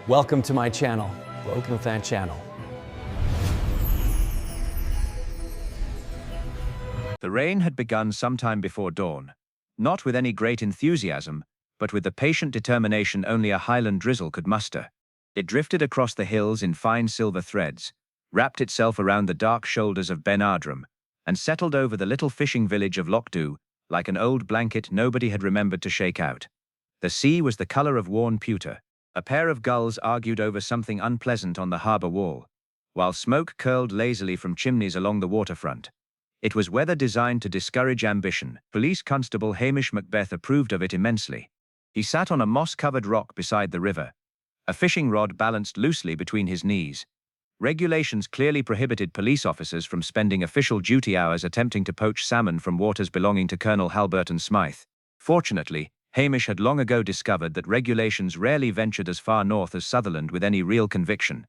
Welcome to my channel, Welcome to that channel. The rain had begun sometime before dawn, not with any great enthusiasm, but with the patient determination only a Highland drizzle could muster. It drifted across the hills in fine silver threads, wrapped itself around the dark shoulders of Ben Ardrum, and settled over the little fishing village of Lochdu like an old blanket nobody had remembered to shake out. The sea was the color of worn pewter. A pair of gulls argued over something unpleasant on the harbor wall, while smoke curled lazily from chimneys along the waterfront. It was weather designed to discourage ambition. Police Constable Hamish Macbeth approved of it immensely. He sat on a moss-covered rock beside the river, a fishing rod balanced loosely between his knees. Regulations clearly prohibited police officers from spending official duty hours attempting to poach salmon from waters belonging to Colonel Halberton Smythe. Fortunately, Hamish had long ago discovered that regulations rarely ventured as far north as Sutherland with any real conviction.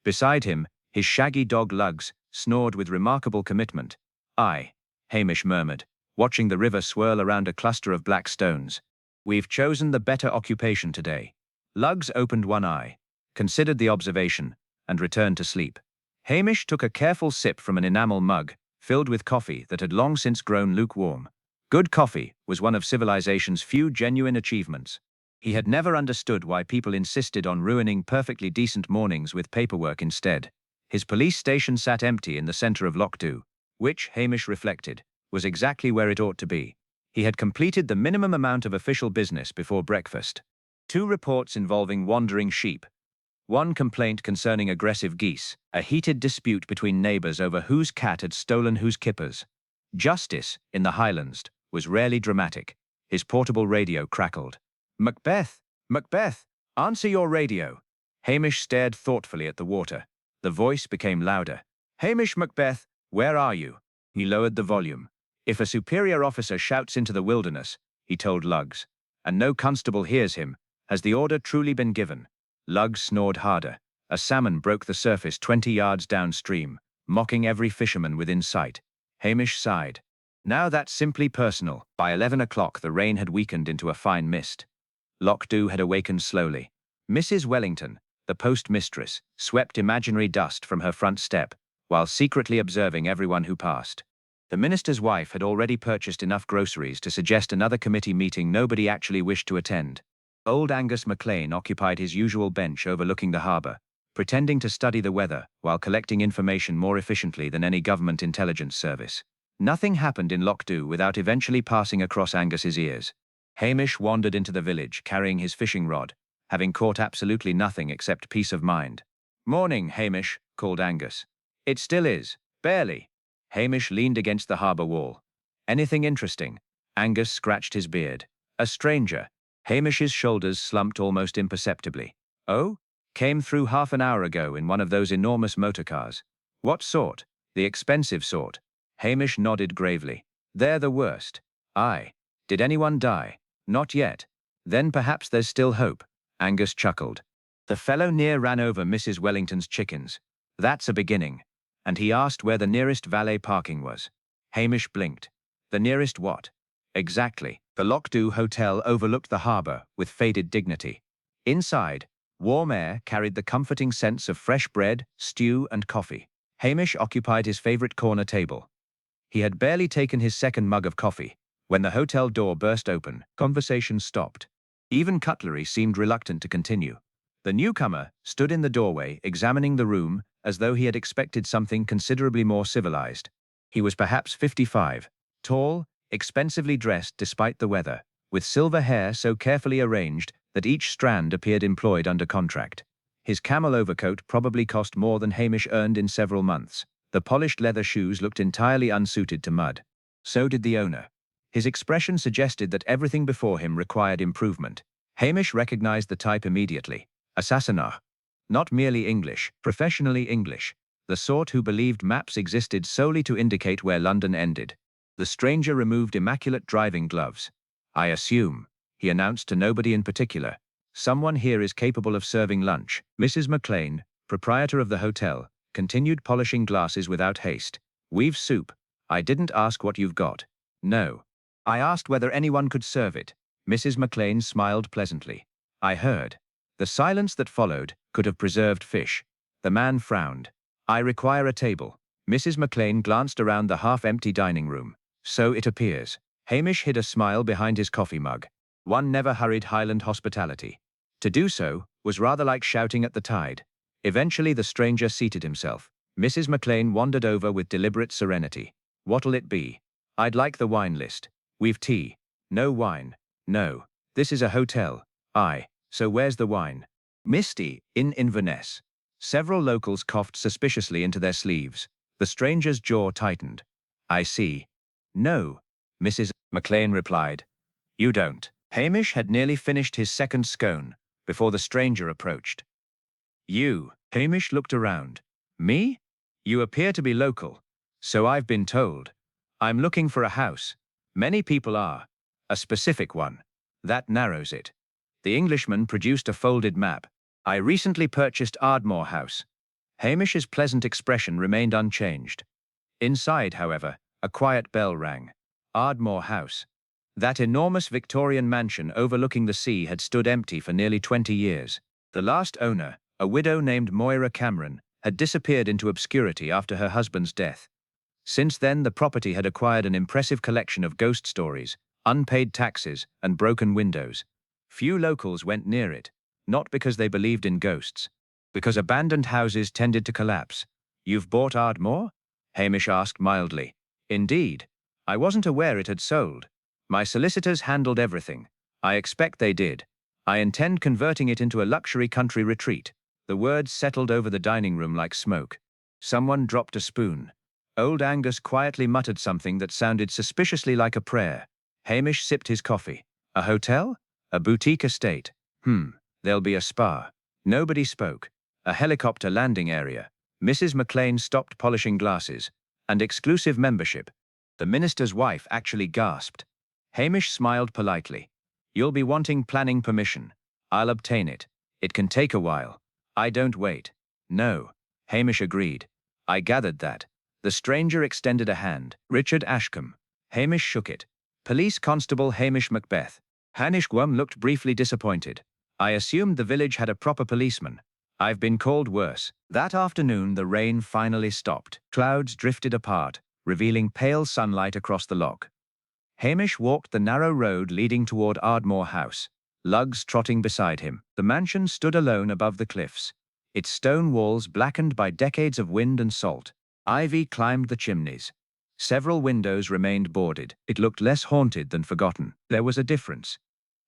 Beside him, his shaggy dog Lugs snored with remarkable commitment. "Aye," Hamish murmured, watching the river swirl around a cluster of black stones. "We've chosen the better occupation today." Lugs opened one eye, considered the observation, and returned to sleep. Hamish took a careful sip from an enamel mug, filled with coffee that had long since grown lukewarm. Good coffee was one of civilization's few genuine achievements. He had never understood why people insisted on ruining perfectly decent mornings with paperwork instead. His police station sat empty in the center of Lochdu, which, Hamish reflected, was exactly where it ought to be. He had completed the minimum amount of official business before breakfast. 2 reports involving wandering sheep. 1 complaint concerning aggressive geese, a heated dispute between neighbors over whose cat had stolen whose kippers. Justice, in the Highlands, was rarely dramatic. His portable radio crackled. "Macbeth! Macbeth! Answer your radio!" Hamish stared thoughtfully at the water. The voice became louder. "Hamish Macbeth, where are you?" He lowered the volume. "If a superior officer shouts into the wilderness," he told Lugs, "and no constable hears him, has the order truly been given?" Lugs snored harder. A salmon broke the surface 20 yards downstream, mocking every fisherman within sight. Hamish sighed. Now that's simply personal. By 11 o'clock the rain had weakened into a fine mist. Lochdu had awakened slowly. Mrs. Wellington, the postmistress, swept imaginary dust from her front step, while secretly observing everyone who passed. The minister's wife had already purchased enough groceries to suggest another committee meeting nobody actually wished to attend. Old Angus MacLean occupied his usual bench overlooking the harbour, pretending to study the weather while collecting information more efficiently than any government intelligence service. Nothing happened in Lochdu without eventually passing across Angus's ears. Hamish wandered into the village carrying his fishing rod, having caught absolutely nothing except peace of mind. "Morning, Hamish," called Angus. "It still is. Barely." Hamish leaned against the harbour wall. "Anything interesting?" Angus scratched his beard. "A stranger." Hamish's shoulders slumped almost imperceptibly. "Oh? Came through half an hour ago in one of those enormous motorcars." "What sort?" "The expensive sort." Hamish nodded gravely. "They're the worst." "Aye. Did anyone die?" "Not yet." "Then perhaps there's still hope." Angus chuckled. "The fellow near ran over Mrs. Wellington's chickens. That's a beginning." And he asked where the nearest valet parking was. Hamish blinked. "The nearest what?" "Exactly." The Lochdu Hotel overlooked the harbour with faded dignity. Inside, warm air carried the comforting sense of fresh bread, stew, and coffee. Hamish occupied his favourite corner table. He had barely taken his second mug of coffee when the hotel door burst open. Conversation stopped. Even cutlery seemed reluctant to continue. The newcomer stood in the doorway examining the room as though he had expected something considerably more civilized. He was perhaps 55, tall, expensively dressed despite the weather, with silver hair so carefully arranged that each strand appeared employed under contract. His camel overcoat probably cost more than Hamish earned in several months. The polished leather shoes looked entirely unsuited to mud. So did the owner. His expression suggested that everything before him required improvement. Hamish recognized the type immediately. Assassinat. Not merely English, professionally English. The sort who believed maps existed solely to indicate where London ended. The stranger removed immaculate driving gloves. "I assume," he announced to nobody in particular, "someone here is capable of serving lunch." Mrs. MacLean, proprietor of the hotel, continued polishing glasses without haste. "We've soup. I didn't ask what you've got." "No. I asked whether anyone could serve it." Mrs. MacLean smiled pleasantly. "I heard." The silence that followed could have preserved fish. The man frowned. "I require a table." Mrs. McLean glanced around the half-empty dining room. "So it appears." Hamish hid a smile behind his coffee mug. One never hurried Highland hospitality. To do so was rather like shouting at the tide. Eventually the stranger seated himself. Mrs. McLean wandered over with deliberate serenity. "What'll it be?" "I'd like the wine list." "We've tea." "No wine." "No. This is a hotel." "Aye. So where's the wine?" "Misty, in Inverness." Several locals coughed suspiciously into their sleeves. The stranger's jaw tightened. "I see." "No," Mrs. McLean replied. "You don't." Hamish had nearly finished his second scone before the stranger approached. "You." Hamish looked around. "Me? You appear to be local." "So I've been told." "I'm looking for a house." "Many people are." "A specific one." "That narrows it." The Englishman produced a folded map. "I recently purchased Ardmore House." Hamish's pleasant expression remained unchanged. Inside, however, a quiet bell rang. Ardmore House. That enormous Victorian mansion overlooking the sea had stood empty for nearly 20 years. The last owner, a widow named Moira Cameron, had disappeared into obscurity after her husband's death. Since then, the property had acquired an impressive collection of ghost stories, unpaid taxes, and broken windows. Few locals went near it, not because they believed in ghosts, because abandoned houses tended to collapse. "You've bought Ardmore?" Hamish asked mildly. "Indeed. I wasn't aware it had sold. My solicitors handled everything. I expect they did. I intend converting it into a luxury country retreat." The words settled over the dining room like smoke. Someone dropped a spoon. Old Angus quietly muttered something that sounded suspiciously like a prayer. Hamish sipped his coffee. "A hotel? A boutique estate? There'll be a spa." Nobody spoke. "A helicopter landing area." Mrs. McLean stopped polishing glasses. "And exclusive membership." The minister's wife actually gasped. Hamish smiled politely. "You'll be wanting planning permission. I'll obtain it. It can take a while." "I don't wait." "No." Hamish agreed. "I gathered that." The stranger extended a hand. "Richard Ashcombe." Hamish shook it. "Police Constable Hamish Macbeth." Hanishgwam looked briefly disappointed. "I assumed the village had a proper policeman. I've been called worse." That afternoon the rain finally stopped. Clouds drifted apart, revealing pale sunlight across the loch. Hamish walked the narrow road leading toward Ardmore House, Lugs trotting beside him. The mansion stood alone above the cliffs, its stone walls blackened by decades of wind and salt. Ivy climbed the chimneys. Several windows remained boarded. It looked less haunted than forgotten. There was a difference.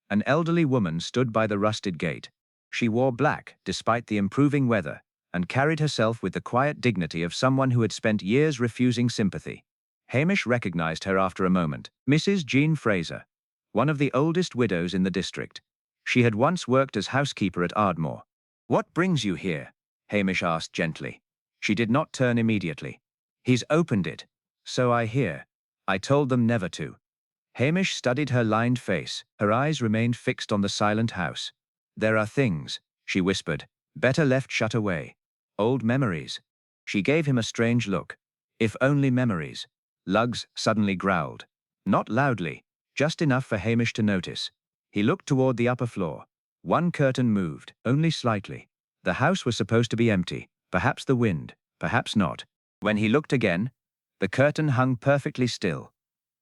An elderly woman stood by the rusted gate. She wore black, despite the improving weather, and carried herself with the quiet dignity of someone who had spent years refusing sympathy. Hamish recognized her after a moment. Mrs. Jean Fraser, one of the oldest widows in the district. She had once worked as housekeeper at Ardmore. "What brings you here?" Hamish asked gently. She did not turn immediately. "He's opened it." "So I hear. I told them never to." Hamish studied her lined face. Her eyes remained fixed on the silent house. "There are things," she whispered, "better left shut away. Old memories." She gave him a strange look. "If only memories." Lugs suddenly growled. Not loudly, just enough for Hamish to notice. He looked toward the upper floor. One curtain moved, only slightly. The house was supposed to be empty. Perhaps the wind, perhaps not. When he looked again, the curtain hung perfectly still.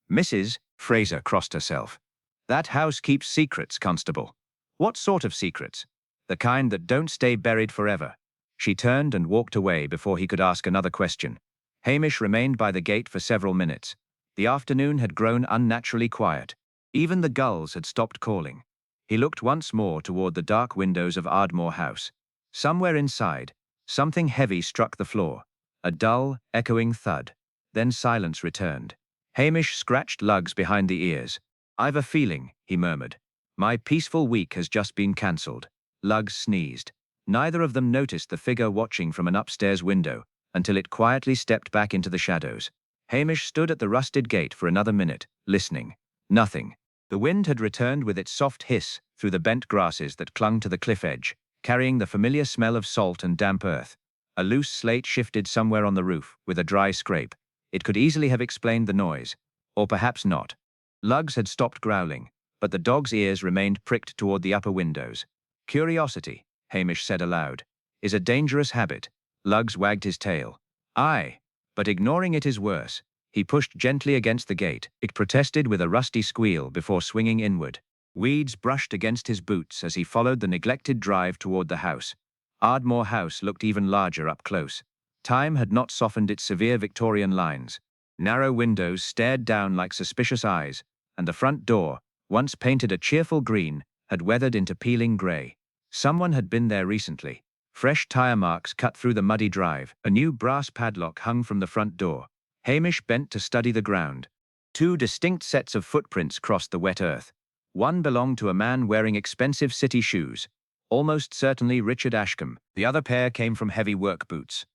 Mrs. Fraser crossed herself. "That house keeps secrets, Constable." "What sort of secrets?" "The kind that don't stay buried forever." She turned and walked away before he could ask another question. Hamish remained by the gate for several minutes. The afternoon had grown unnaturally quiet. Even the gulls had stopped calling. He looked once more toward the dark windows of Ardmore House. Somewhere inside, something heavy struck the floor. A dull, echoing thud. Then silence returned. Hamish scratched Lugs behind the ears. "I've a feeling," he murmured. "My peaceful week has just been cancelled." Lugs sneezed. Neither of them noticed the figure watching from an upstairs window until it quietly stepped back into the shadows. Hamish stood at the rusted gate for another minute, listening. Nothing. The wind had returned with its soft hiss through the bent grasses that clung to the cliff edge, carrying the familiar smell of salt and damp earth. A loose slate shifted somewhere on the roof with a dry scrape. It could easily have explained the noise. Or perhaps not. Lugs had stopped growling, but the dog's ears remained pricked toward the upper windows. Curiosity, Hamish said aloud, is a dangerous habit. Lugs wagged his tail. Aye, but ignoring it is worse. He pushed gently against the gate. It protested with a rusty squeal before swinging inward. Weeds brushed against his boots as he followed the neglected drive toward the house. Ardmore House looked even larger up close. Time had not softened its severe Victorian lines. Narrow windows stared down like suspicious eyes, and the front door, once painted a cheerful green, had weathered into peeling grey. Someone had been there recently. Fresh tire marks cut through the muddy drive. A new brass padlock hung from the front door. Hamish bent to study the ground. Two distinct sets of footprints crossed the wet earth. One belonged to a man wearing expensive city shoes, almost certainly Richard Ashcombe. The other pair came from heavy work boots.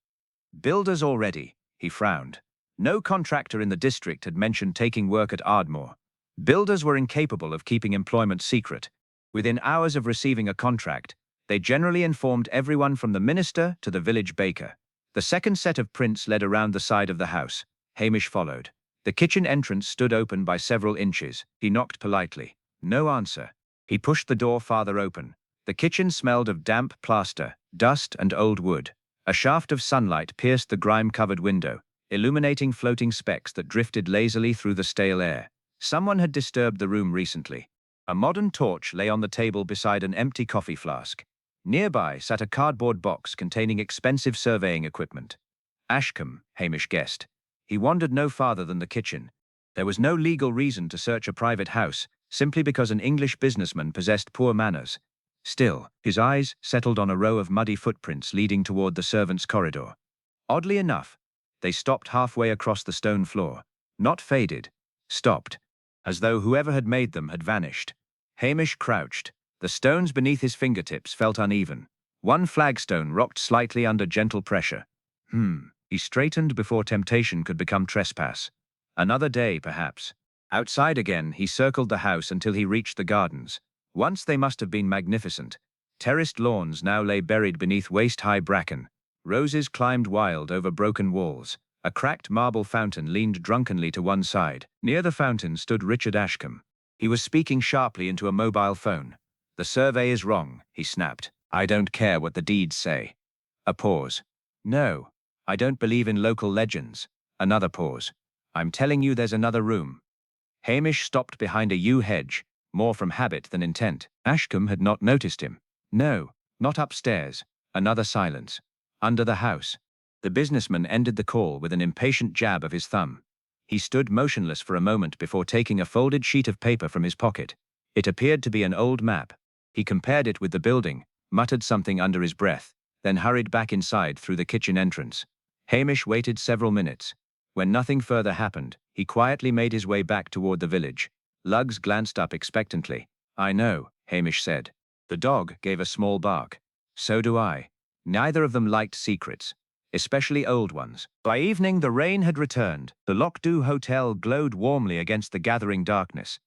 Builders already, he frowned. No contractor in the district had mentioned taking work at Ardmore. Builders were incapable of keeping employment secret. Within hours of receiving a contract, they generally informed everyone from the minister to the village baker. The second set of prints led around the side of the house. Hamish followed. The kitchen entrance stood open by several inches. He knocked politely. No answer. He pushed the door farther open. The kitchen smelled of damp plaster, dust, and old wood. A shaft of sunlight pierced the grime-covered window, illuminating floating specks that drifted lazily through the stale air. Someone had disturbed the room recently. A modern torch lay on the table beside an empty coffee flask. Nearby sat a cardboard box containing expensive surveying equipment. Ashcombe, Hamish guessed. He wandered no farther than the kitchen. There was no legal reason to search a private house, simply because an English businessman possessed poor manners. Still, his eyes settled on a row of muddy footprints leading toward the servants' corridor. Oddly enough, they stopped halfway across the stone floor. Not faded. Stopped. As though whoever had made them had vanished. Hamish crouched. The stones beneath his fingertips felt uneven. One flagstone rocked slightly under gentle pressure. He straightened before temptation could become trespass. Another day, perhaps. Outside again, he circled the house until he reached the gardens. Once they must have been magnificent. Terraced lawns now lay buried beneath waist-high bracken. Roses climbed wild over broken walls. A cracked marble fountain leaned drunkenly to one side. Near the fountain stood Richard Ashcombe. He was speaking sharply into a mobile phone. "The survey is wrong," he snapped. "I don't care what the deeds say." A pause. "No, I don't believe in local legends." Another pause. "I'm telling you there's another room." Hamish stopped behind a yew hedge, more from habit than intent. Ashcombe had not noticed him. No, not upstairs. Another silence. Under the house. The businessman ended the call with an impatient jab of his thumb. He stood motionless for a moment before taking a folded sheet of paper from his pocket. It appeared to be an old map. He compared it with the building, muttered something under his breath, then hurried back inside through the kitchen entrance. Hamish waited several minutes. When nothing further happened, he quietly made his way back toward the village. Lugs glanced up expectantly. "I know," Hamish said. The dog gave a small bark. "So do I." Neither of them liked secrets, especially old ones. By evening, the rain had returned. The Lochdu Hotel glowed warmly against the gathering darkness.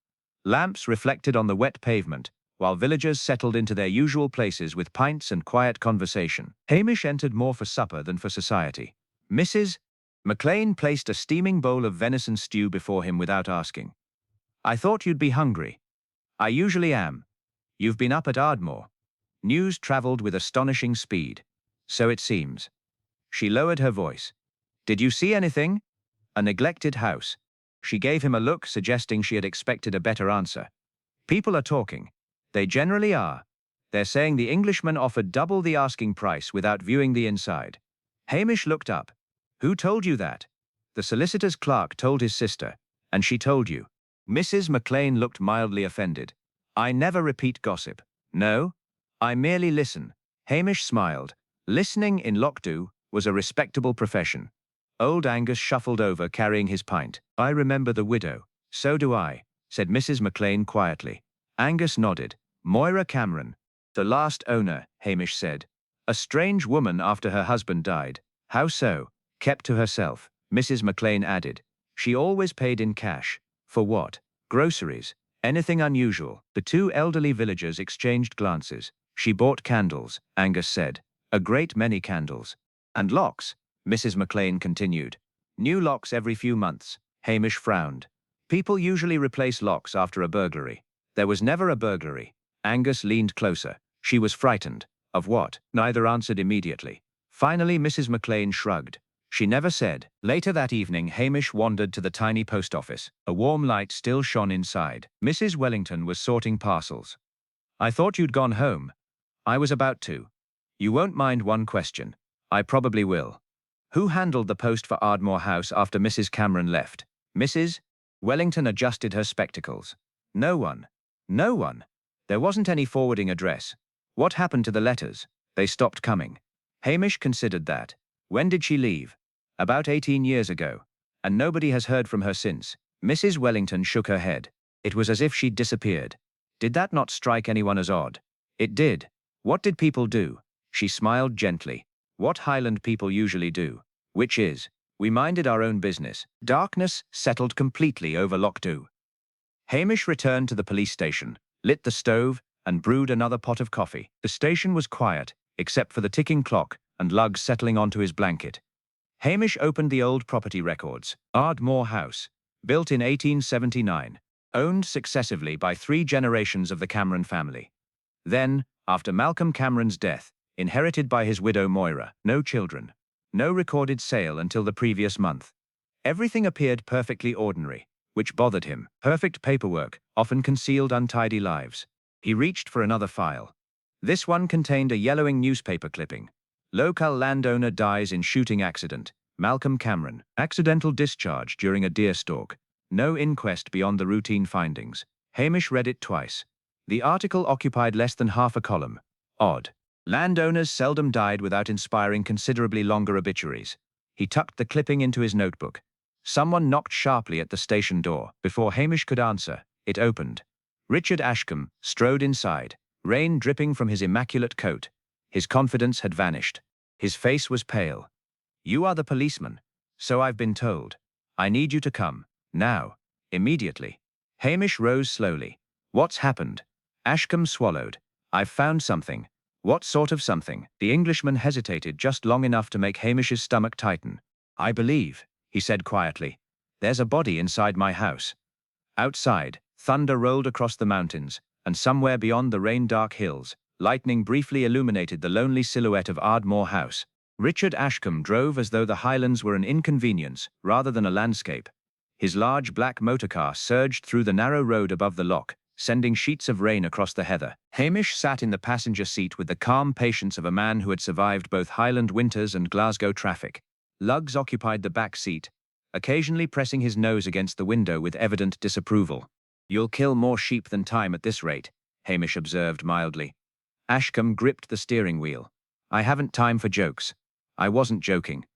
Lamps reflected on the wet pavement, while villagers settled into their usual places with pints and quiet conversation. Hamish entered more for supper than for society. Mrs. Maclean placed a steaming bowl of venison stew before him without asking. "I thought you'd be hungry." "I usually am." "You've been up at Ardmore." News travelled with astonishing speed. "So it seems." She lowered her voice. "Did you see anything?" "A neglected house." She gave him a look suggesting she had expected a better answer. "People are talking. They generally are. They're saying the Englishman offered double the asking price without viewing the inside." Hamish looked up. "Who told you that?" "The solicitor's clerk told his sister. And she told you." Mrs. Maclean looked mildly offended. "I never repeat gossip." "No? I merely listen." Hamish smiled. Listening in Lochdu was a respectable profession. Old Angus shuffled over carrying his pint. "I remember the widow." "So do I," said Mrs. Maclean quietly. Angus nodded. "Moira Cameron." "The last owner," Hamish said. "A strange woman after her husband died." "How so?" "Kept to herself," Mrs. Maclean added. "She always paid in cash." "For what?" "Groceries. Anything unusual." The two elderly villagers exchanged glances. "She bought candles," Angus said. "A great many candles." "And locks," Mrs. Maclean continued. "New locks every few months." Hamish frowned. "People usually replace locks after a burglary." "There was never a burglary." Angus leaned closer. She was frightened. Of what? Neither answered immediately. Finally, Mrs. McLean shrugged. She never said. Later that evening, Hamish wandered to the tiny post office. A warm light still shone inside. Mrs. Wellington was sorting parcels. "I thought you'd gone home." "I was about to. You won't mind one question." "I probably will. Who handled the post for Ardmore House after Mrs. Cameron left?" "Mrs. Wellington adjusted her spectacles. "No one. No one. There wasn't any forwarding address." "What happened to the letters?" "They stopped coming." Hamish considered that. "When did she leave?" "About 18 years ago. And nobody has heard from her since." Mrs. Wellington shook her head. It was as if she'd disappeared. Did that not strike anyone as odd? It did. "What did people do?" She smiled gently. "What Highland people usually do. Which is, we minded our own business." Darkness settled completely over Lochdu. Hamish returned to the police station, lit the stove, and brewed another pot of coffee. The station was quiet, except for the ticking clock and Luggs settling onto his blanket. Hamish opened the old property records. Ardmore House, built in 1879, owned successively by 3 generations of the Cameron family. Then, after Malcolm Cameron's death, inherited by his widow Moira. No children. No recorded sale until the previous month. Everything appeared perfectly ordinary, which bothered him. Perfect paperwork often concealed untidy lives. He reached for another file. This one contained a yellowing newspaper clipping. Local landowner dies in shooting accident. Malcolm Cameron. Accidental discharge during a deer stalk. No inquest beyond the routine findings. Hamish read it twice. The article occupied less than half a column. Odd. Landowners seldom died without inspiring considerably longer obituaries. He tucked the clipping into his notebook. Someone knocked sharply at the station door. Before Hamish could answer, it opened. Richard Ashcombe strode inside, rain dripping from his immaculate coat. His confidence had vanished. His face was pale. "You are the policeman." "So I've been told. I need you to come. Now. Immediately." Hamish rose slowly. "What's happened?" Ashcombe swallowed. "I've found something." "What sort of something?" The Englishman hesitated just long enough to make Hamish's stomach tighten. "I believe," he said quietly, "there's a body inside my house." Outside, thunder rolled across the mountains, and somewhere beyond the rain-dark hills, lightning briefly illuminated the lonely silhouette of Ardmore House. Richard Ashcombe drove as though the Highlands were an inconvenience, rather than a landscape. His large black motorcar surged through the narrow road above the loch, sending sheets of rain across the heather. Hamish sat in the passenger seat with the calm patience of a man who had survived both Highland winters and Glasgow traffic. Luggs occupied the back seat, occasionally pressing his nose against the window with evident disapproval. "You'll kill more sheep than time at this rate," Hamish observed mildly. Ashcombe gripped the steering wheel. "I haven't time for jokes." "I wasn't joking."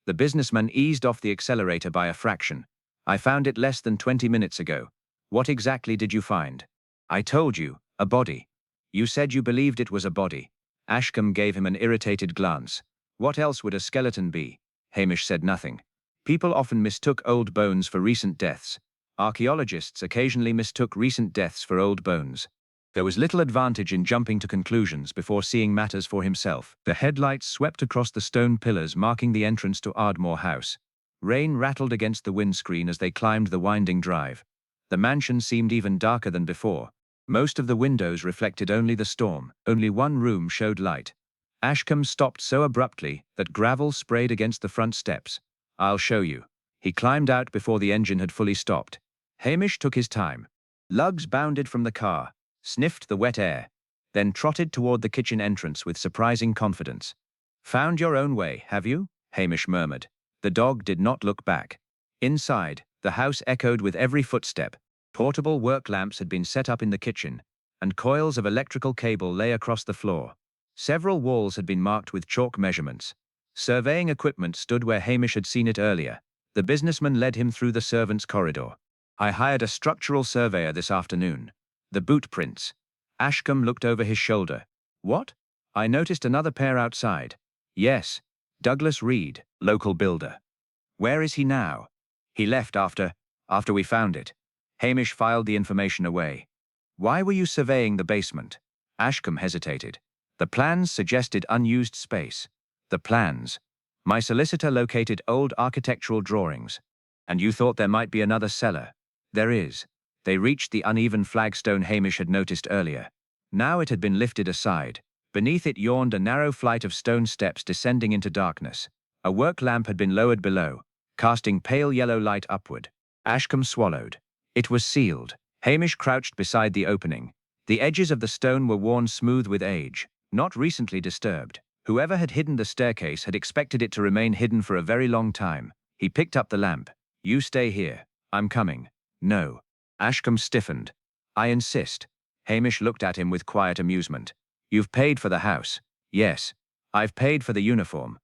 The businessman eased off the accelerator by a fraction. "I found it less than 20 minutes ago." "What exactly did you find?" "I told you, a body." "You said you believed it was a body." Ashcombe gave him an irritated glance. "What else would a skeleton be?" Hamish said nothing. People often mistook old bones for recent deaths. Archaeologists occasionally mistook recent deaths for old bones. There was little advantage in jumping to conclusions before seeing matters for himself. The headlights swept across the stone pillars marking the entrance to Ardmore House. Rain rattled against the windscreen as they climbed the winding drive. The mansion seemed even darker than before. Most of the windows reflected only the storm. Only one room showed light. Ashcombe stopped so abruptly that gravel sprayed against the front steps. "I'll show you." He climbed out before the engine had fully stopped. Hamish took his time. Luggs bounded from the car, sniffed the wet air, then trotted toward the kitchen entrance with surprising confidence. "Found your own way, have you?" Hamish murmured. The dog did not look back. Inside, the house echoed with every footstep. Portable work lamps had been set up in the kitchen, and coils of electrical cable lay across the floor. Several walls had been marked with chalk measurements. Surveying equipment stood where Hamish had seen it earlier. The businessman led him through the servants' corridor. "I hired a structural surveyor this afternoon. The boot prints." Ashcombe looked over his shoulder. "What?" "I noticed another pair outside." "Yes. Douglas Reed, local builder." "Where is he now?" "He left after we found it." Hamish filed the information away. "Why were you surveying the basement?" Ashcombe hesitated. "The plans suggested unused space." "The plans?" "My solicitor located old architectural drawings." "And you thought there might be another cellar?" "There is." They reached the uneven flagstone Hamish had noticed earlier. Now it had been lifted aside. Beneath it yawned a narrow flight of stone steps descending into darkness. A work lamp had been lowered below, casting pale yellow light upward. Ashcombe swallowed. It was sealed. Hamish crouched beside the opening. The edges of the stone were worn smooth with age, not recently disturbed. Whoever had hidden the staircase had expected it to remain hidden for a very long time. He picked up the lamp. "You stay here. I'm coming." "No." Ashcombe stiffened. "I insist." Hamish looked at him with quiet amusement. "You've paid for the house." "Yes. I've paid for the uniform."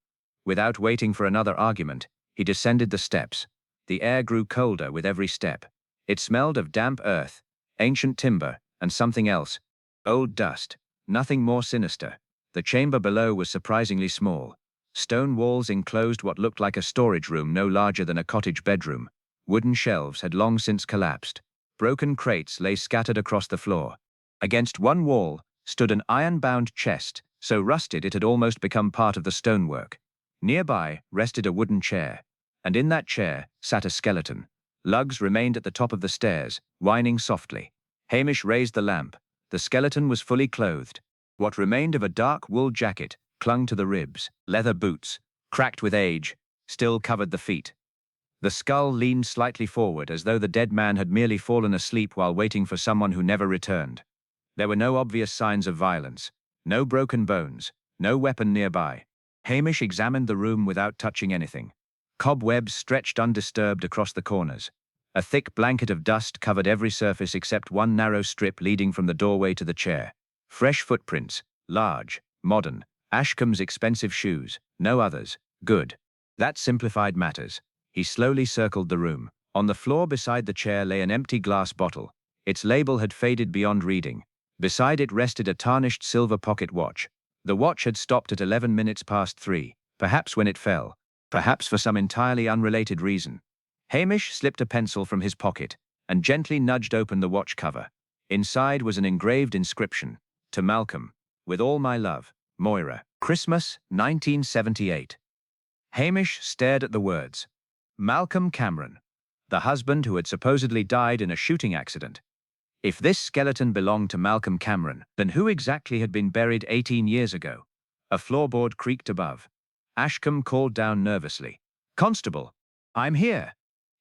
Without waiting for another argument, he descended the steps. The air grew colder with every step. It smelled of damp earth, ancient timber, and something else. Old dust. Nothing more sinister. The chamber below was surprisingly small. Stone walls enclosed what looked like a storage room no larger than a cottage bedroom. Wooden shelves had long since collapsed. Broken crates lay scattered across the floor. Against one wall stood an iron-bound chest, so rusted it had almost become part of the stonework. Nearby rested a wooden chair, and in that chair sat a skeleton. Lugs remained at the top of the stairs, whining softly. Hamish raised the lamp. The skeleton was fully clothed. What remained of a dark wool jacket clung to the ribs. Leather boots, cracked with age, still covered the feet. The skull leaned slightly forward as though the dead man had merely fallen asleep while waiting for someone who never returned. There were no obvious signs of violence, no broken bones, no weapon nearby. Hamish examined the room without touching anything. Cobwebs stretched undisturbed across the corners. A thick blanket of dust covered every surface except one narrow strip leading from the doorway to the chair. Fresh footprints, large, modern. Ashcombe's expensive shoes, no others. Good. That simplified matters. He slowly circled the room. On the floor beside the chair lay an empty glass bottle. Its label had faded beyond reading. Beside it rested a tarnished silver pocket watch. The watch had stopped at 11 minutes past 3, perhaps when it fell, perhaps for some entirely unrelated reason. Hamish slipped a pencil from his pocket and gently nudged open the watch cover. Inside was an engraved inscription: "To Malcolm, with all my love, Moira. Christmas, 1978. Hamish stared at the words. Malcolm Cameron, the husband who had supposedly died in a shooting accident. If this skeleton belonged to Malcolm Cameron, then who exactly had been buried 18 years ago? A floorboard creaked above. Ashcombe called down nervously. "Constable, I'm here."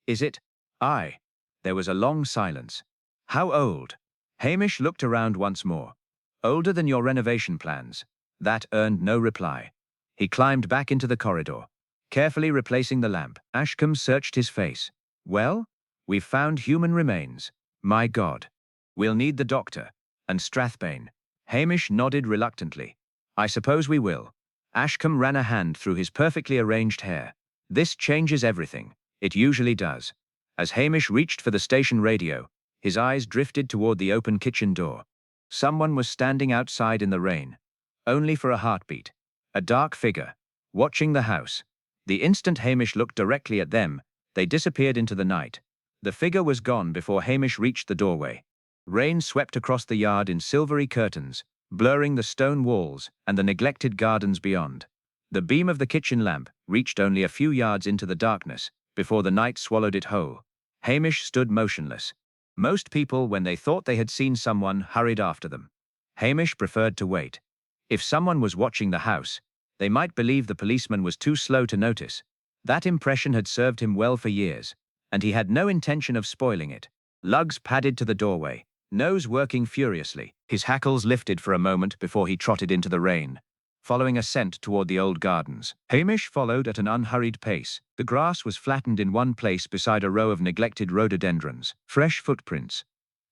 "Is it?" "Aye." There was a long silence. "How old?" Hamish looked around once more. "Older than your renovation plans." That earned no reply. He climbed back into the corridor. Carefully replacing the lamp, Ashcombe searched his face. "Well, we've found human remains. My God. We'll need the doctor. And Strathbane." Hamish nodded reluctantly. "I suppose we will." Ashcombe ran a hand through his perfectly arranged hair. "This changes everything. It usually does." As Hamish reached for the station radio, his eyes drifted toward the open kitchen door. Someone was standing outside in the rain. Only for a heartbeat. A dark figure, watching the house. The instant Hamish looked directly at them, they disappeared into the night. The figure was gone before Hamish reached the doorway. Rain swept across the yard in silvery curtains, blurring the stone walls and the neglected gardens beyond. The beam of the kitchen lamp reached only a few yards into the darkness before the night swallowed it whole. Hamish stood motionless. Most people, when they thought they had seen someone, hurried after them. Hamish preferred to wait. If someone was watching the house, they might believe the policeman was too slow to notice. That impression had served him well for years, and he had no intention of spoiling it. Lugs padded to the doorway, nose working furiously. His hackles lifted for a moment before he trotted into the rain, following a scent toward the old gardens. Hamish followed at an unhurried pace. The grass was flattened in one place beside a row of neglected rhododendrons. Fresh footprints.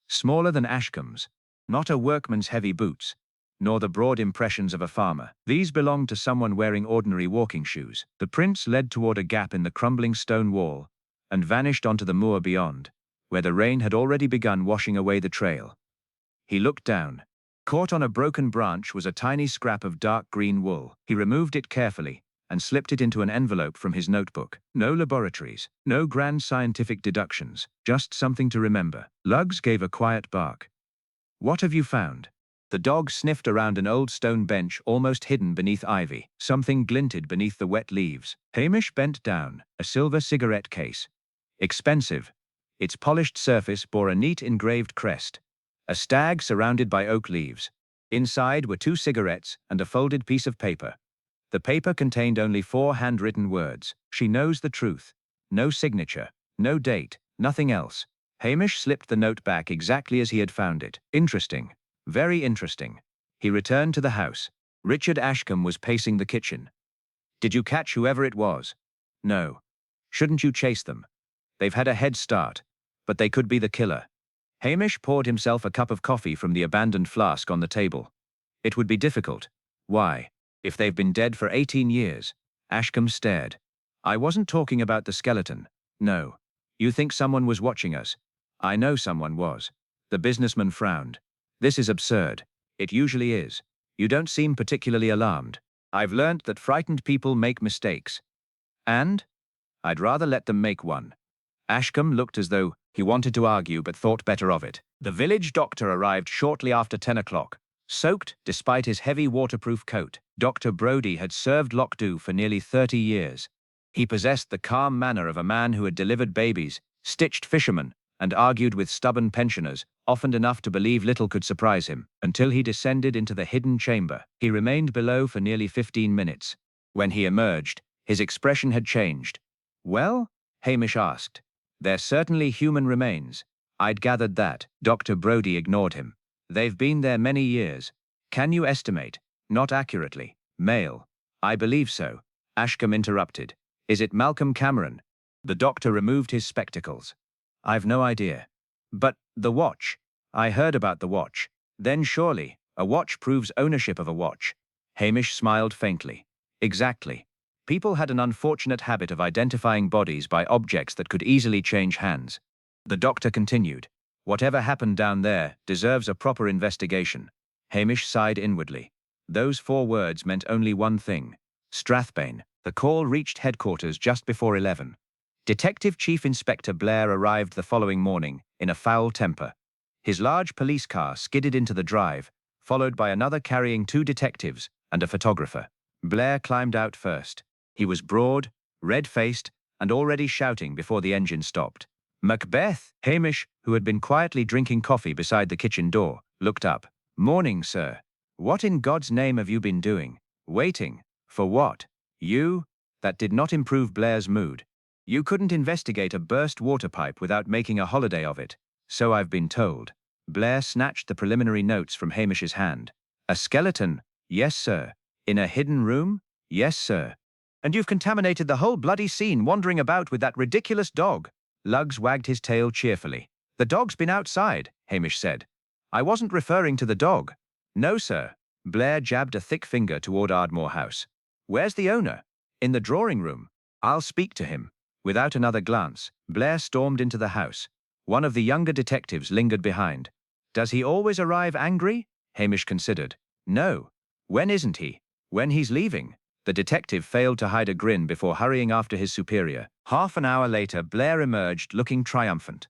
Smaller than Ashcombe's. Not a workman's heavy boots, nor the broad impressions of a farmer. These belonged to someone wearing ordinary walking shoes. The prints led toward a gap in the crumbling stone wall and vanished onto the moor beyond, where the rain had already begun washing away the trail. He looked down. Caught on a broken branch was a tiny scrap of dark green wool. He removed it carefully and slipped it into an envelope from his notebook. No laboratories, no grand scientific deductions, just something to remember. Lugs gave a quiet bark. "What have you found?" The dog sniffed around an old stone bench almost hidden beneath ivy. Something glinted beneath the wet leaves. Hamish bent down. A silver cigarette case. Expensive. Its polished surface bore a neat engraved crest. A stag surrounded by oak leaves. Inside were 2 cigarettes and a folded piece of paper. The paper contained only 4 handwritten words. She knows the truth. No signature, no date, nothing else. Hamish slipped the note back exactly as he had found it. Interesting. Very interesting. He returned to the house. Richard Ashcombe was pacing the kitchen. Did you catch whoever it was? No. Shouldn't you chase them? They've had a head start, but they could be the killer. Hamish poured himself a cup of coffee from the abandoned flask on the table. It would be difficult. Why? If they've been dead for 18 years. Ashcombe stared. I wasn't talking about the skeleton. No. You think someone was watching us? I know someone was. The businessman frowned. This is absurd. It usually is. You don't seem particularly alarmed. I've learnt that frightened people make mistakes. And? I'd rather let them make one. Ashcombe looked as though he wanted to argue but thought better of it. The village doctor arrived shortly after 10 o'clock. Soaked despite his heavy waterproof coat, Dr. Brodie had served Lockdow for nearly 30 years. He possessed the calm manner of a man who had delivered babies, stitched fishermen, and argued with stubborn pensioners, often enough to believe little could surprise him, until he descended into the hidden chamber. He remained below for nearly 15 minutes. When he emerged, his expression had changed. Well? Hamish asked. They're certainly human remains. I'd gathered that. Dr. Brodie ignored him. They've been there many years. Can you estimate? Not accurately. Male. I believe so. Ashcombe interrupted. Is it Malcolm Cameron? The doctor removed his spectacles. I've no idea. But the watch. I heard about the watch. Then surely, a watch proves ownership of a watch. Hamish smiled faintly. Exactly. People had an unfortunate habit of identifying bodies by objects that could easily change hands. The doctor continued. Whatever happened down there deserves a proper investigation. Hamish sighed inwardly. Those 4 words meant only one thing. Strathbane. The call reached headquarters just before 11. Detective Chief Inspector Blair arrived the following morning, in a foul temper. His large police car skidded into the drive, followed by another carrying 2 detectives and a photographer. Blair climbed out first. He was broad, red-faced, and already shouting before the engine stopped. Macbeth! Hamish, who had been quietly drinking coffee beside the kitchen door, looked up. Morning, sir. What in God's name have you been doing? Waiting. For what? You? That did not improve Blair's mood. You couldn't investigate a burst water pipe without making a holiday of it. So I've been told. Blair snatched the preliminary notes from Hamish's hand. A skeleton? Yes, sir. In a hidden room? Yes, sir. And you've contaminated the whole bloody scene wandering about with that ridiculous dog. Lugs wagged his tail cheerfully. The dog's been outside, Hamish said. I wasn't referring to the dog. No, sir. Blair jabbed a thick finger toward Ardmore House. Where's the owner? In the drawing room. I'll speak to him. Without another glance, Blair stormed into the house. One of the younger detectives lingered behind. Does he always arrive angry? Hamish considered. No. When isn't he? When he's leaving. The detective failed to hide a grin before hurrying after his superior. Half an hour later, Blair emerged looking triumphant.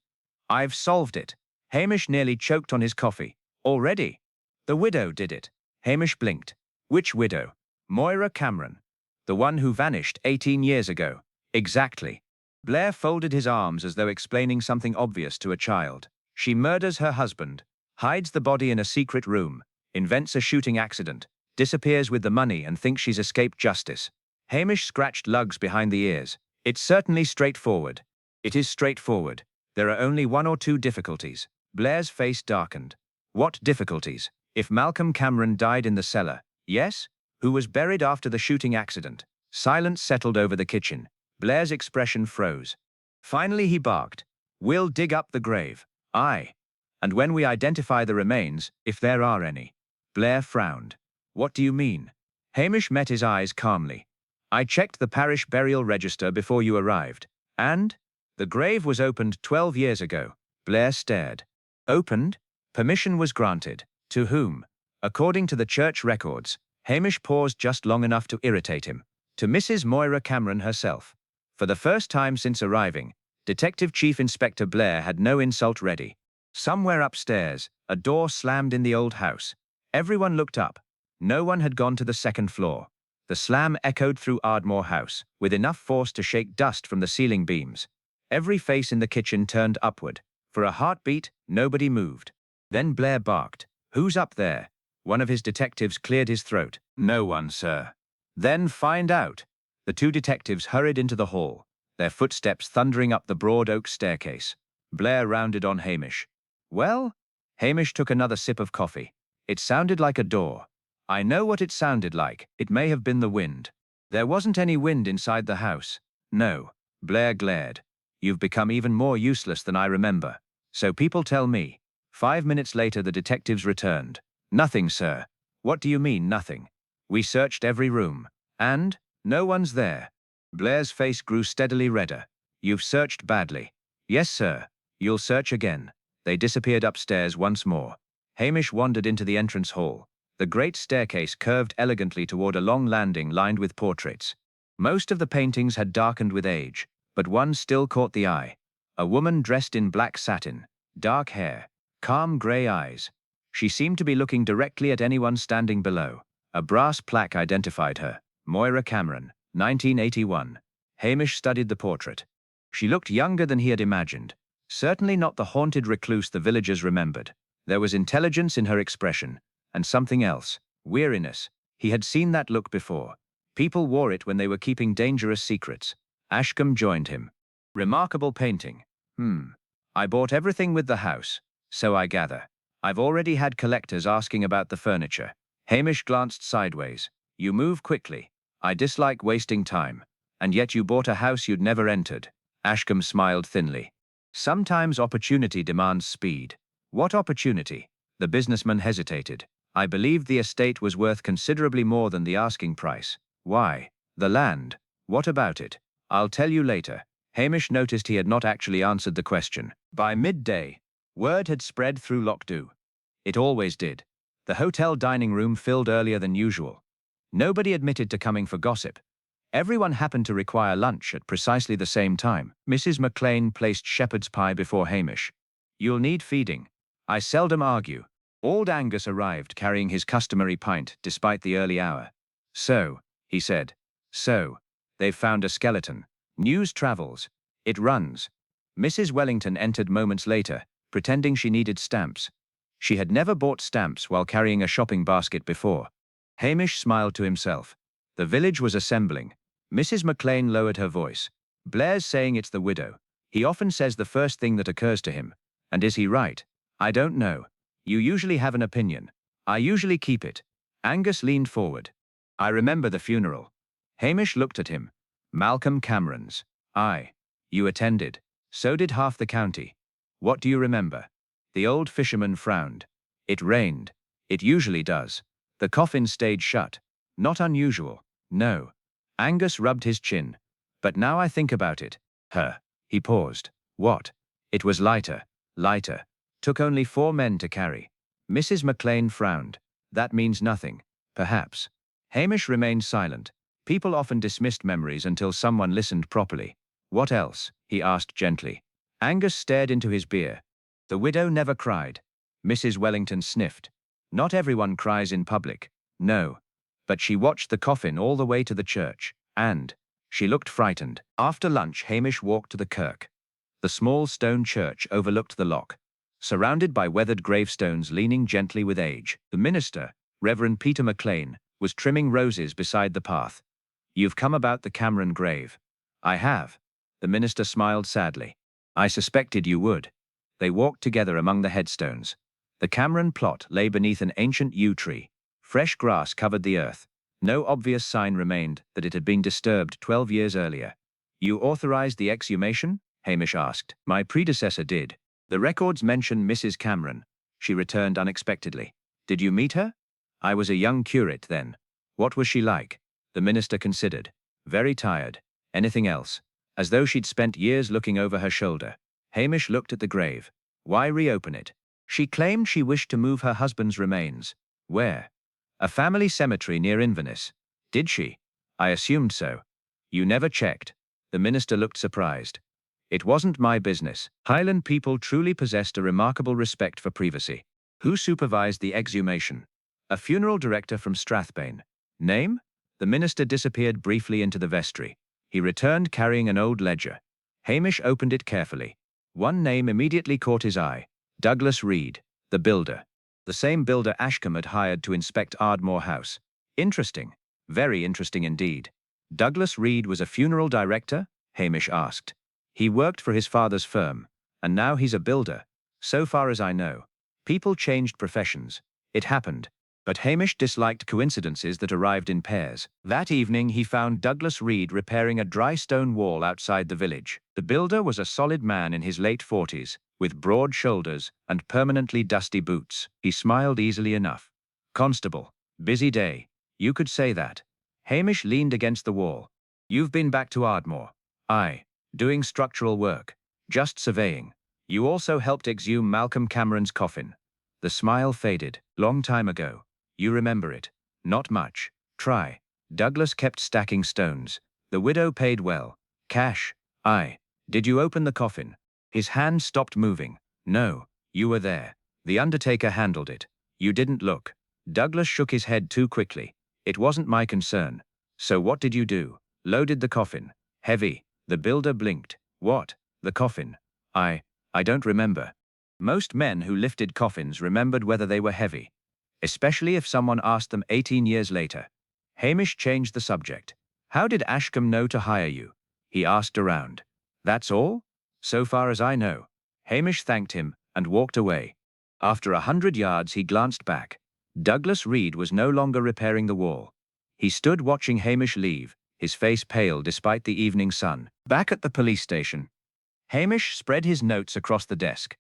I've solved it. Hamish nearly choked on his coffee. Already? The widow did it. Hamish blinked. Which widow? Moira Cameron. The one who vanished 18 years ago. Exactly. Blair folded his arms as though explaining something obvious to a child. She murders her husband, hides the body in a secret room, invents a shooting accident, disappears with the money and thinks she's escaped justice. Hamish scratched Lugs behind the ears. It's certainly straightforward. It is straightforward. There are only 1 or 2 difficulties. Blair's face darkened. What difficulties? If Malcolm Cameron died in the cellar, yes? Who was buried after the shooting accident? Silence settled over the kitchen. Blair's expression froze. Finally he barked. We'll dig up the grave. Aye. And when we identify the remains, if there are any. Blair frowned. What do you mean? Hamish met his eyes calmly. I checked the parish burial register before you arrived. And? The grave was opened 12 years ago. Blair stared. Opened? Permission was granted. To whom? According to the church records. Hamish paused just long enough to irritate him. To Mrs. Moira Cameron herself. For the first time since arriving, Detective Chief Inspector Blair had no insult ready. Somewhere upstairs, a door slammed in the old house. Everyone looked up. No one had gone to the 2nd floor. The slam echoed through Ardmore House, with enough force to shake dust from the ceiling beams. Every face in the kitchen turned upward. For a heartbeat, nobody moved. Then Blair barked. Who's up there? One of his detectives cleared his throat. "No one, sir." "Then find out." The two detectives hurried into the hall, their footsteps thundering up the broad oak staircase. Blair rounded on Hamish. "Well?" Hamish took another sip of coffee. "It sounded like a door." "I know what it sounded like. It may have been the wind." "There wasn't any wind inside the house." "No." Blair glared. "You've become even more useless than I remember." "So people tell me." 5 minutes later the detectives returned. "Nothing, sir." "What do you mean, nothing?" "We searched every room. And? No one's there." Blair's face grew steadily redder. "You've searched badly." "Yes, sir." "You'll search again." They disappeared upstairs once more. Hamish wandered into the entrance hall. The great staircase curved elegantly toward a long landing lined with portraits. Most of the paintings had darkened with age, but one still caught the eye. A woman dressed in black satin, dark hair, calm grey eyes. She seemed to be looking directly at anyone standing below. A brass plaque identified her. Moira Cameron, 1981. Hamish studied the portrait. She looked younger than he had imagined. Certainly not the haunted recluse the villagers remembered. There was intelligence in her expression, and something else, weariness. He had seen that look before. People wore it when they were keeping dangerous secrets. Ashcombe joined him. "Remarkable painting." "I bought everything with the house, so I gather. I've already had collectors asking about the furniture." Hamish glanced sideways. "You move quickly. I dislike wasting time. And yet you bought a house you'd never entered." Ashcombe smiled thinly. "Sometimes opportunity demands speed." "What opportunity?" The businessman hesitated. "I believed the estate was worth considerably more than the asking price." "Why?" "The land." "What about it?" "I'll tell you later." Hamish noticed he had not actually answered the question. By midday, word had spread through Lockdow. It always did. The hotel dining room filled earlier than usual. Nobody admitted to coming for gossip. Everyone happened to require lunch at precisely the same time. Mrs. McLean placed shepherd's pie before Hamish. "You'll need feeding." "I seldom argue." Old Angus arrived carrying his customary pint despite the early hour. "So," he said. "So, they've found a skeleton. News travels. It runs." Mrs. Wellington entered moments later, pretending she needed stamps. She had never bought stamps while carrying a shopping basket before. Hamish smiled to himself. The village was assembling. Mrs. McLean lowered her voice. "Blair's saying it's the widow. He often says the first thing that occurs to him. And is he right?" "I don't know. You usually have an opinion." "I usually keep it." Angus leaned forward. "I remember the funeral." Hamish looked at him. "Malcolm Cameron's." "Aye. You attended. So did half the county. What do you remember?" The old fisherman frowned. "It rained. It usually does. The coffin stayed shut. Not unusual. No." Angus rubbed his chin. "But now I think about it." He paused. "What?" "It was lighter. Lighter. Took only 4 men to carry." Mrs. McLean frowned. "That means nothing." "Perhaps." Hamish remained silent. People often dismissed memories until someone listened properly. "What else?" he asked gently. Angus stared into his beer. "The widow never cried." Mrs. Wellington sniffed. "Not everyone cries in public." "No. But she watched the coffin all the way to the church, and she looked frightened." After lunch, Hamish walked to the kirk. The small stone church overlooked the loch, surrounded by weathered gravestones leaning gently with age. The minister, Reverend Peter McLean, was trimming roses beside the path. "You've come about the Cameron grave." "I have." The minister smiled sadly. "I suspected you would." They walked together among the headstones. The Cameron plot lay beneath an ancient yew tree. Fresh grass covered the earth. No obvious sign remained that it had been disturbed 12 years earlier. "You authorized the exhumation?" Hamish asked. "My predecessor did." "The records mention Mrs. Cameron." She returned unexpectedly. "Did you meet her?" "I was a young curate then." "What was she like?" The minister considered. "Very tired." "Anything else?" "As though she'd spent years looking over her shoulder." Hamish looked at the grave. "Why reopen it?" "She claimed she wished to move her husband's remains." "Where?" "A family cemetery near Inverness." "Did she?" "I assumed so." "You never checked." The minister looked surprised. "It wasn't my business." Highland people truly possessed a remarkable respect for privacy. "Who supervised the exhumation?" "A funeral director from Strathbane." "Name?" The minister disappeared briefly into the vestry. He returned carrying an old ledger. Hamish opened it carefully. One name immediately caught his eye. Douglas Reed, the builder. The same builder Ashcombe had hired to inspect Ardmore House. Interesting. Very interesting indeed. Douglas Reed was a funeral director? Hamish asked. He worked for his father's firm, and now he's a builder. So far as I know. People changed professions. It happened. But Hamish disliked coincidences that arrived in pairs. That evening he found Douglas Reed repairing a dry stone wall outside the village. The builder was a solid man in his late 40s, with broad shoulders and permanently dusty boots. He smiled easily enough. Constable. Busy day. You could say that. Hamish leaned against the wall. You've been back to Ardmore. Aye. Doing structural work. Just surveying. You also helped exhume Malcolm Cameron's coffin. The smile faded. Long time ago. You remember it. Not much. Try. Douglas kept stacking stones. The widow paid well. Cash. Aye. Did you open the coffin? His hand stopped moving. No. You were there. The undertaker handled it. You didn't look. Douglas shook his head too quickly. It wasn't my concern. So what did you do? Loaded the coffin. Heavy. The builder blinked. What? The coffin. I don't remember. Most men who lifted coffins remembered whether they were heavy. Especially if someone asked them 18 years later. Hamish changed the subject. How did Ashcombe know to hire you? He asked around. That's all? So far as I know. Hamish thanked him and walked away. After 100 yards he glanced back. Douglas Reed was no longer repairing the wall. He stood watching Hamish leave, his face pale despite the evening sun. Back at the police station, Hamish spread his notes across the desk.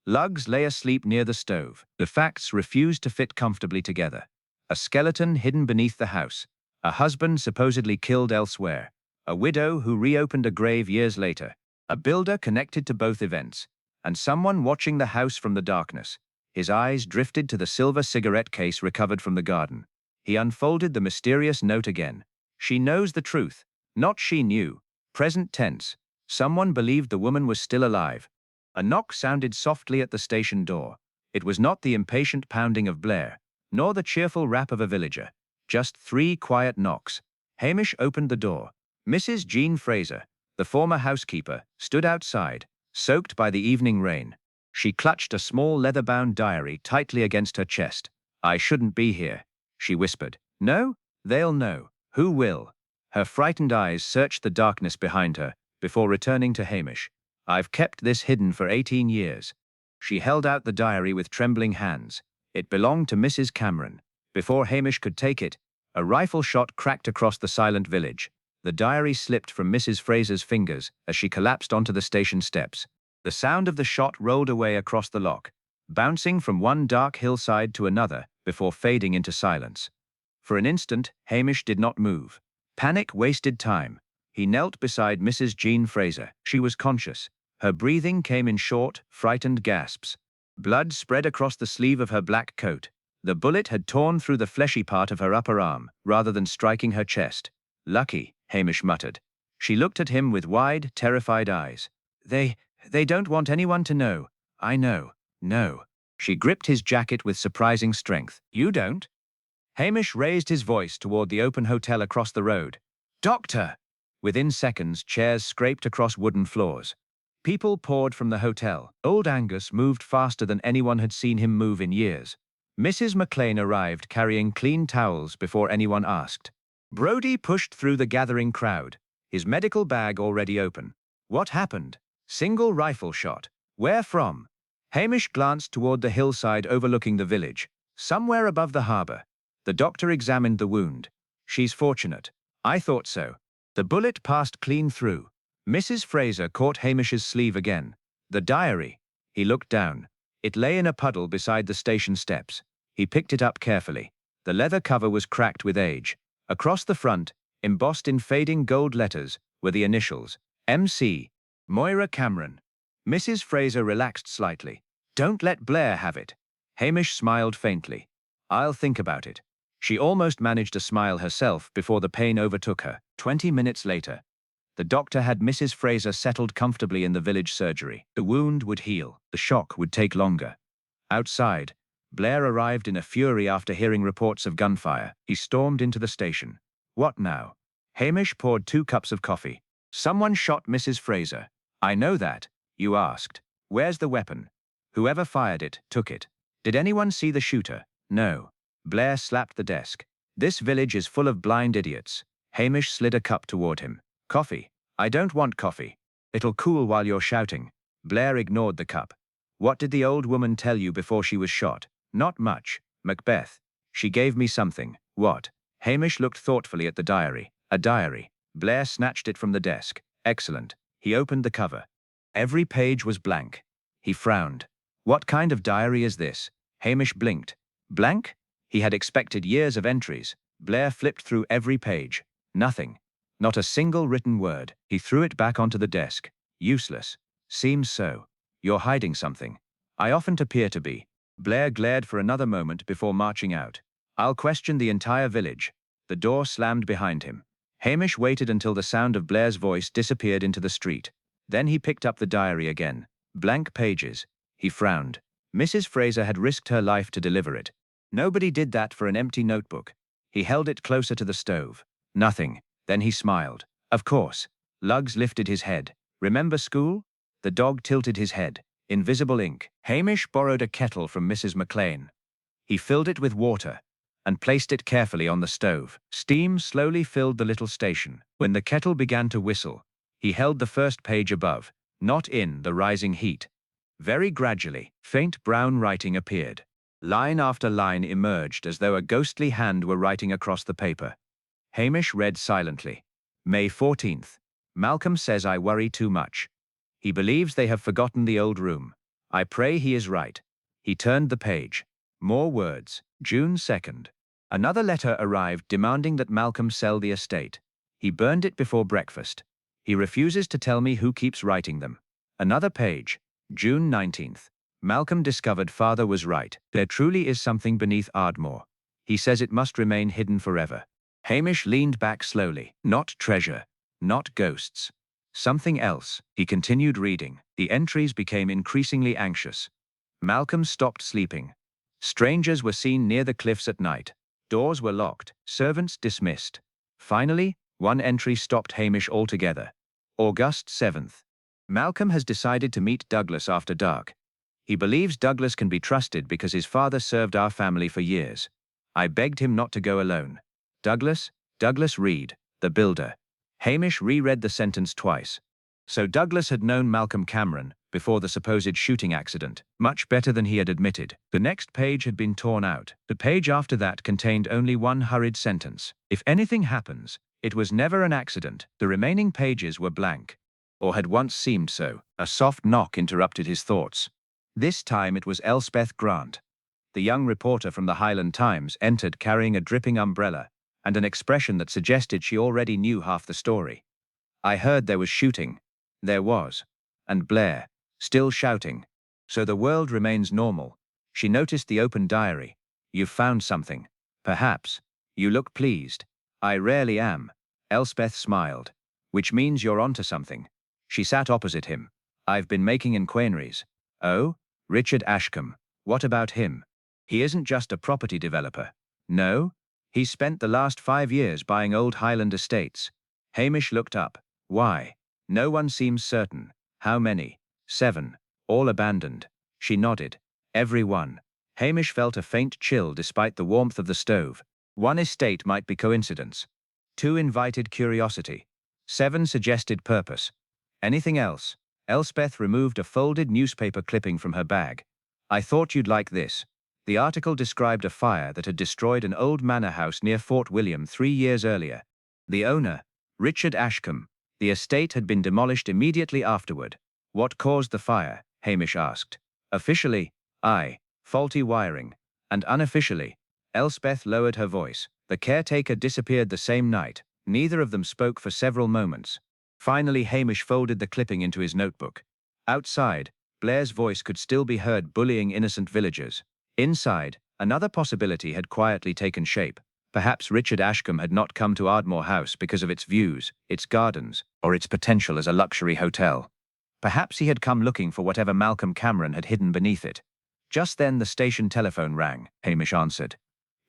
Lugs lay asleep near the stove. The facts refused to fit comfortably together. A skeleton hidden beneath the house. A husband supposedly killed elsewhere. A widow who reopened a grave years later. A builder connected to both events. And someone watching the house from the darkness. His eyes drifted to the silver cigarette case recovered from the garden. He unfolded the mysterious note again. She knows the truth. Not she knew. Present tense. Someone believed the woman was still alive. A knock sounded softly at the station door. It was not the impatient pounding of Blair, nor the cheerful rap of a villager. Just 3 quiet knocks. Hamish opened the door. Mrs. Jean Fraser, the former housekeeper, stood outside, soaked by the evening rain. She clutched a small leather-bound diary tightly against her chest. I shouldn't be here, she whispered. No? They'll know. Who will? Her frightened eyes searched the darkness behind her, before returning to Hamish. I've kept this hidden for 18 years. She held out the diary with trembling hands. It belonged to Mrs. Cameron. Before Hamish could take it, a rifle shot cracked across the silent village. The diary slipped from Mrs. Fraser's fingers as she collapsed onto the station steps. The sound of the shot rolled away across the loch, bouncing from one dark hillside to another before fading into silence. For an instant, Hamish did not move. Panic wasted time. He knelt beside Mrs. Jean Fraser. She was conscious. Her breathing came in short, frightened gasps. Blood spread across the sleeve of her black coat. The bullet had torn through the fleshy part of her upper arm, rather than striking her chest. Lucky, Hamish muttered. She looked at him with wide, terrified eyes. They don't want anyone to know. I know. No. She gripped his jacket with surprising strength. You don't? Hamish raised his voice toward the open hotel across the road. Doctor! Within seconds, chairs scraped across wooden floors. People poured from the hotel. Old Angus moved faster than anyone had seen him move in years. Mrs. McLean arrived carrying clean towels before anyone asked. Brodie pushed through the gathering crowd, his medical bag already open. What happened? Single rifle shot. Where from? Hamish glanced toward the hillside overlooking the village, somewhere above the harbour. The doctor examined the wound. She's fortunate. I thought so. The bullet passed clean through. Mrs. Fraser caught Hamish's sleeve again. The diary. He looked down. It lay in a puddle beside the station steps. He picked it up carefully. The leather cover was cracked with age. Across the front, embossed in fading gold letters, were the initials. M.C. Moira Cameron. Mrs. Fraser relaxed slightly. Don't let Blair have it. Hamish smiled faintly. I'll think about it. She almost managed a smile herself before the pain overtook her. 20 minutes later, the doctor had Mrs. Fraser settled comfortably in the village surgery. The wound would heal. The shock would take longer. Outside, Blair arrived in a fury after hearing reports of gunfire. He stormed into the station. What now? Hamish poured 2 cups of coffee. Someone shot Mrs. Fraser. I know that. You asked. Where's the weapon? Whoever fired it, took it. Did anyone see the shooter? No. Blair slapped the desk. This village is full of blind idiots. Hamish slid a cup toward him. Coffee. I don't want coffee. It'll cool while you're shouting. Blair ignored the cup. What did the old woman tell you before she was shot? Not much. Macbeth. She gave me something. What? Hamish looked thoughtfully at the diary. A diary. Blair snatched it from the desk. Excellent. He opened the cover. Every page was blank. He frowned. What kind of diary is this? Hamish blinked. Blank? He had expected years of entries. Blair flipped through every page. Nothing. Not a single written word. He threw it back onto the desk. Useless. Seems so. You're hiding something. I often appear to be. Blair glared for another moment before marching out. I'll question the entire village. The door slammed behind him. Hamish waited until the sound of Blair's voice disappeared into the street. Then he picked up the diary again. Blank pages. He frowned. Mrs. Fraser had risked her life to deliver it. Nobody did that for an empty notebook. He held it closer to the stove. Nothing. Then he smiled. Of course. Lugs lifted his head. Remember school? The dog tilted his head. Invisible ink. Hamish borrowed a kettle from Mrs. McLean. He filled it with water and placed it carefully on the stove. Steam slowly filled the little station. When the kettle began to whistle, he held the first page above, not in the rising heat. Very gradually, faint brown writing appeared. Line after line emerged as though a ghostly hand were writing across the paper. Hamish read silently. May 14th. Malcolm says I worry too much. He believes they have forgotten the old room. I pray he is right. He turned the page. More words. June 2nd. Another letter arrived demanding that Malcolm sell the estate. He burned it before breakfast. He refuses to tell me who keeps writing them. Another page. June 19th. Malcolm discovered father was right. There truly is something beneath Ardmore. He says it must remain hidden forever. Hamish leaned back slowly. Not treasure. Not ghosts. Something else. He continued reading. The entries became increasingly anxious. Malcolm stopped sleeping. Strangers were seen near the cliffs at night. Doors were locked. Servants dismissed. Finally, one entry stopped Hamish altogether. August 7th. Malcolm has decided to meet Douglas after dark. He believes Douglas can be trusted because his father served our family for years. I begged him not to go alone. Douglas Reed, the builder. Hamish reread the sentence twice. So Douglas had known Malcolm Cameron, before the supposed shooting accident, much better than he had admitted. The next page had been torn out. The page after that contained only one hurried sentence. If anything happens, it was never an accident. The remaining pages were blank. Or had once seemed so. A soft knock interrupted his thoughts. This time it was Elspeth Grant. The young reporter from the Highland Times entered carrying a dripping umbrella and an expression that suggested she already knew half the story. I heard there was shooting. There was. And Blair, still shouting. So the world remains normal. She noticed the open diary. You've found something. Perhaps. You look pleased. I rarely am. Elspeth smiled. Which means you're onto something. She sat opposite him. I've been making inquiries. Oh? Richard Ashcombe. What about him? He isn't just a property developer. No? He's spent the last 5 years buying old Highland estates. Hamish looked up. Why? No one seems certain. How many? 7. All abandoned. She nodded. Every one. Hamish felt a faint chill despite the warmth of the stove. 1 estate might be coincidence. 2 invited curiosity. 7 suggested purpose. Anything else? Elspeth removed a folded newspaper clipping from her bag. I thought you'd like this. The article described a fire that had destroyed an old manor house near Fort William 3 years earlier. The owner, Richard Ashcombe. The estate had been demolished immediately afterward. What caused the fire? Hamish asked. Officially, faulty wiring. And unofficially, Elspeth lowered her voice. The caretaker disappeared the same night. Neither of them spoke for several moments. Finally, Hamish folded the clipping into his notebook. Outside, Blair's voice could still be heard bullying innocent villagers. Inside, another possibility had quietly taken shape. Perhaps Richard Ashcombe had not come to Ardmore House because of its views, its gardens, or its potential as a luxury hotel. Perhaps he had come looking for whatever Malcolm Cameron had hidden beneath it. Just then the station telephone rang. Hamish answered.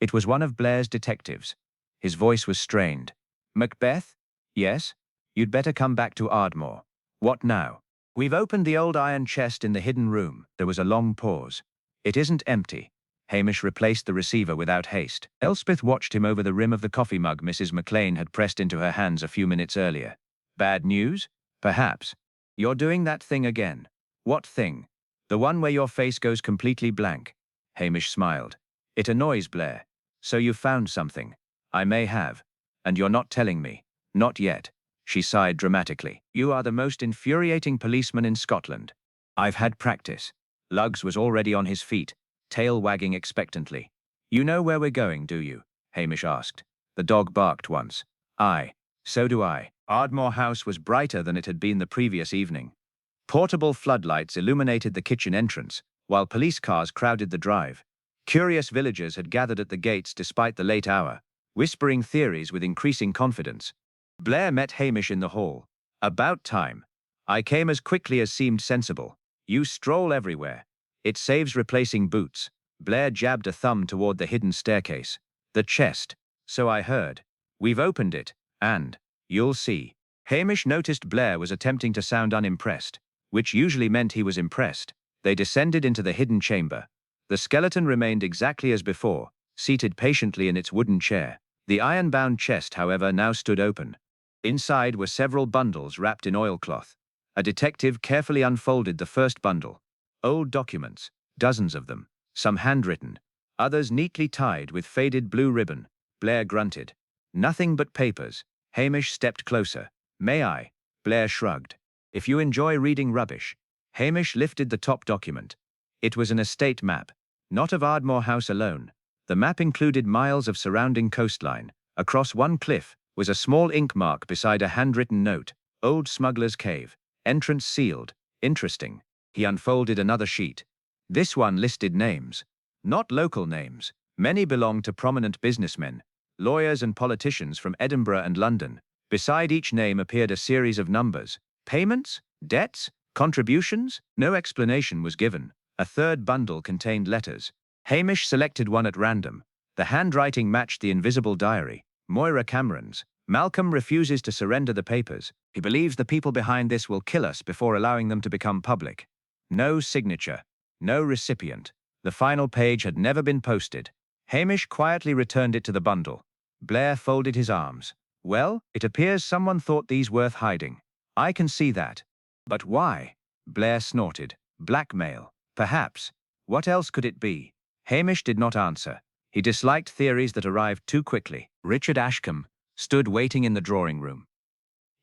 It was one of Blair's detectives. His voice was strained. Macbeth? Yes? You'd better come back to Ardmore. What now? We've opened the old iron chest in the hidden room. There was a long pause. It isn't empty. Hamish replaced the receiver without haste. Elspeth watched him over the rim of the coffee mug Mrs. McLean had pressed into her hands a few minutes earlier. Bad news? Perhaps. You're doing that thing again. What thing? The one where your face goes completely blank. Hamish smiled. It annoys Blair. So you've found something. I may have. And you're not telling me. Not yet. She sighed dramatically. You are the most infuriating policeman in Scotland. I've had practice. Lugs was already on his feet, tail wagging expectantly. You know where we're going, do you? Hamish asked. The dog barked once. Aye, so do I. Ardmore House was brighter than it had been the previous evening. Portable floodlights illuminated the kitchen entrance, while police cars crowded the drive. Curious villagers had gathered at the gates despite the late hour, whispering theories with increasing confidence. Blair met Hamish in the hall. About time. I came as quickly as seemed sensible. You stroll everywhere. It saves replacing boots. Blair jabbed a thumb toward the hidden staircase. The chest. So I heard. We've opened it, and you'll see. Hamish noticed Blair was attempting to sound unimpressed, which usually meant he was impressed. They descended into the hidden chamber. The skeleton remained exactly as before, seated patiently in its wooden chair. The iron-bound chest, however, now stood open. Inside were several bundles wrapped in oilcloth. A detective carefully unfolded the first bundle. Old documents, dozens of them, some handwritten, others neatly tied with faded blue ribbon. Blair grunted. Nothing but papers. Hamish stepped closer. May I? Blair shrugged. If you enjoy reading rubbish. Hamish lifted the top document. It was an estate map, not of Ardmore House alone. The map included miles of surrounding coastline. Across one cliff was a small ink mark beside a handwritten note. Old Smuggler's Cave. Entrance sealed. Interesting. He unfolded another sheet. This one listed names. Not local names. Many belonged to prominent businessmen, lawyers and politicians from Edinburgh and London. Beside each name appeared a series of numbers. Payments? Debts? Contributions? No explanation was given. A third bundle contained letters. Hamish selected one at random. The handwriting matched the invisible diary. Moira Cameron's. Malcolm refuses to surrender the papers. He believes the people behind this will kill us before allowing them to become public. No signature. No recipient. The final page had never been posted. Hamish quietly returned it to the bundle. Blair folded his arms. Well, it appears someone thought these worth hiding. I can see that. But why? Blair snorted. Blackmail. Perhaps. What else could it be? Hamish did not answer. He disliked theories that arrived too quickly. Richard Ashcombe stood waiting in the drawing room.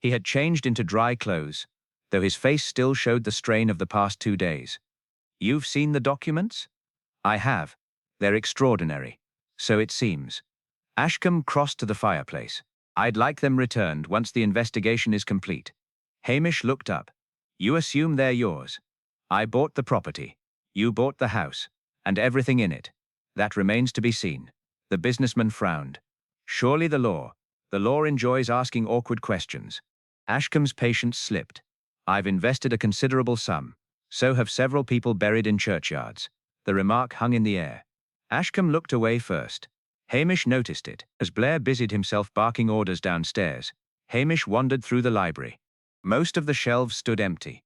He had changed into dry clothes, though his face still showed the strain of the past 2 days. You've seen the documents? I have. They're extraordinary. So it seems. Ashcombe crossed to the fireplace. I'd like them returned once the investigation is complete. Hamish looked up. You assume they're yours. I bought the property. You bought the house. And everything in it. That remains to be seen. The businessman frowned. Surely the law enjoys asking awkward questions. Ashcombe's patience slipped. I've invested a considerable sum. So have several people buried in churchyards. The remark hung in the air. Ashcombe looked away first. Hamish noticed it. As Blair busied himself barking orders downstairs, Hamish wandered through the library. Most of the shelves stood empty.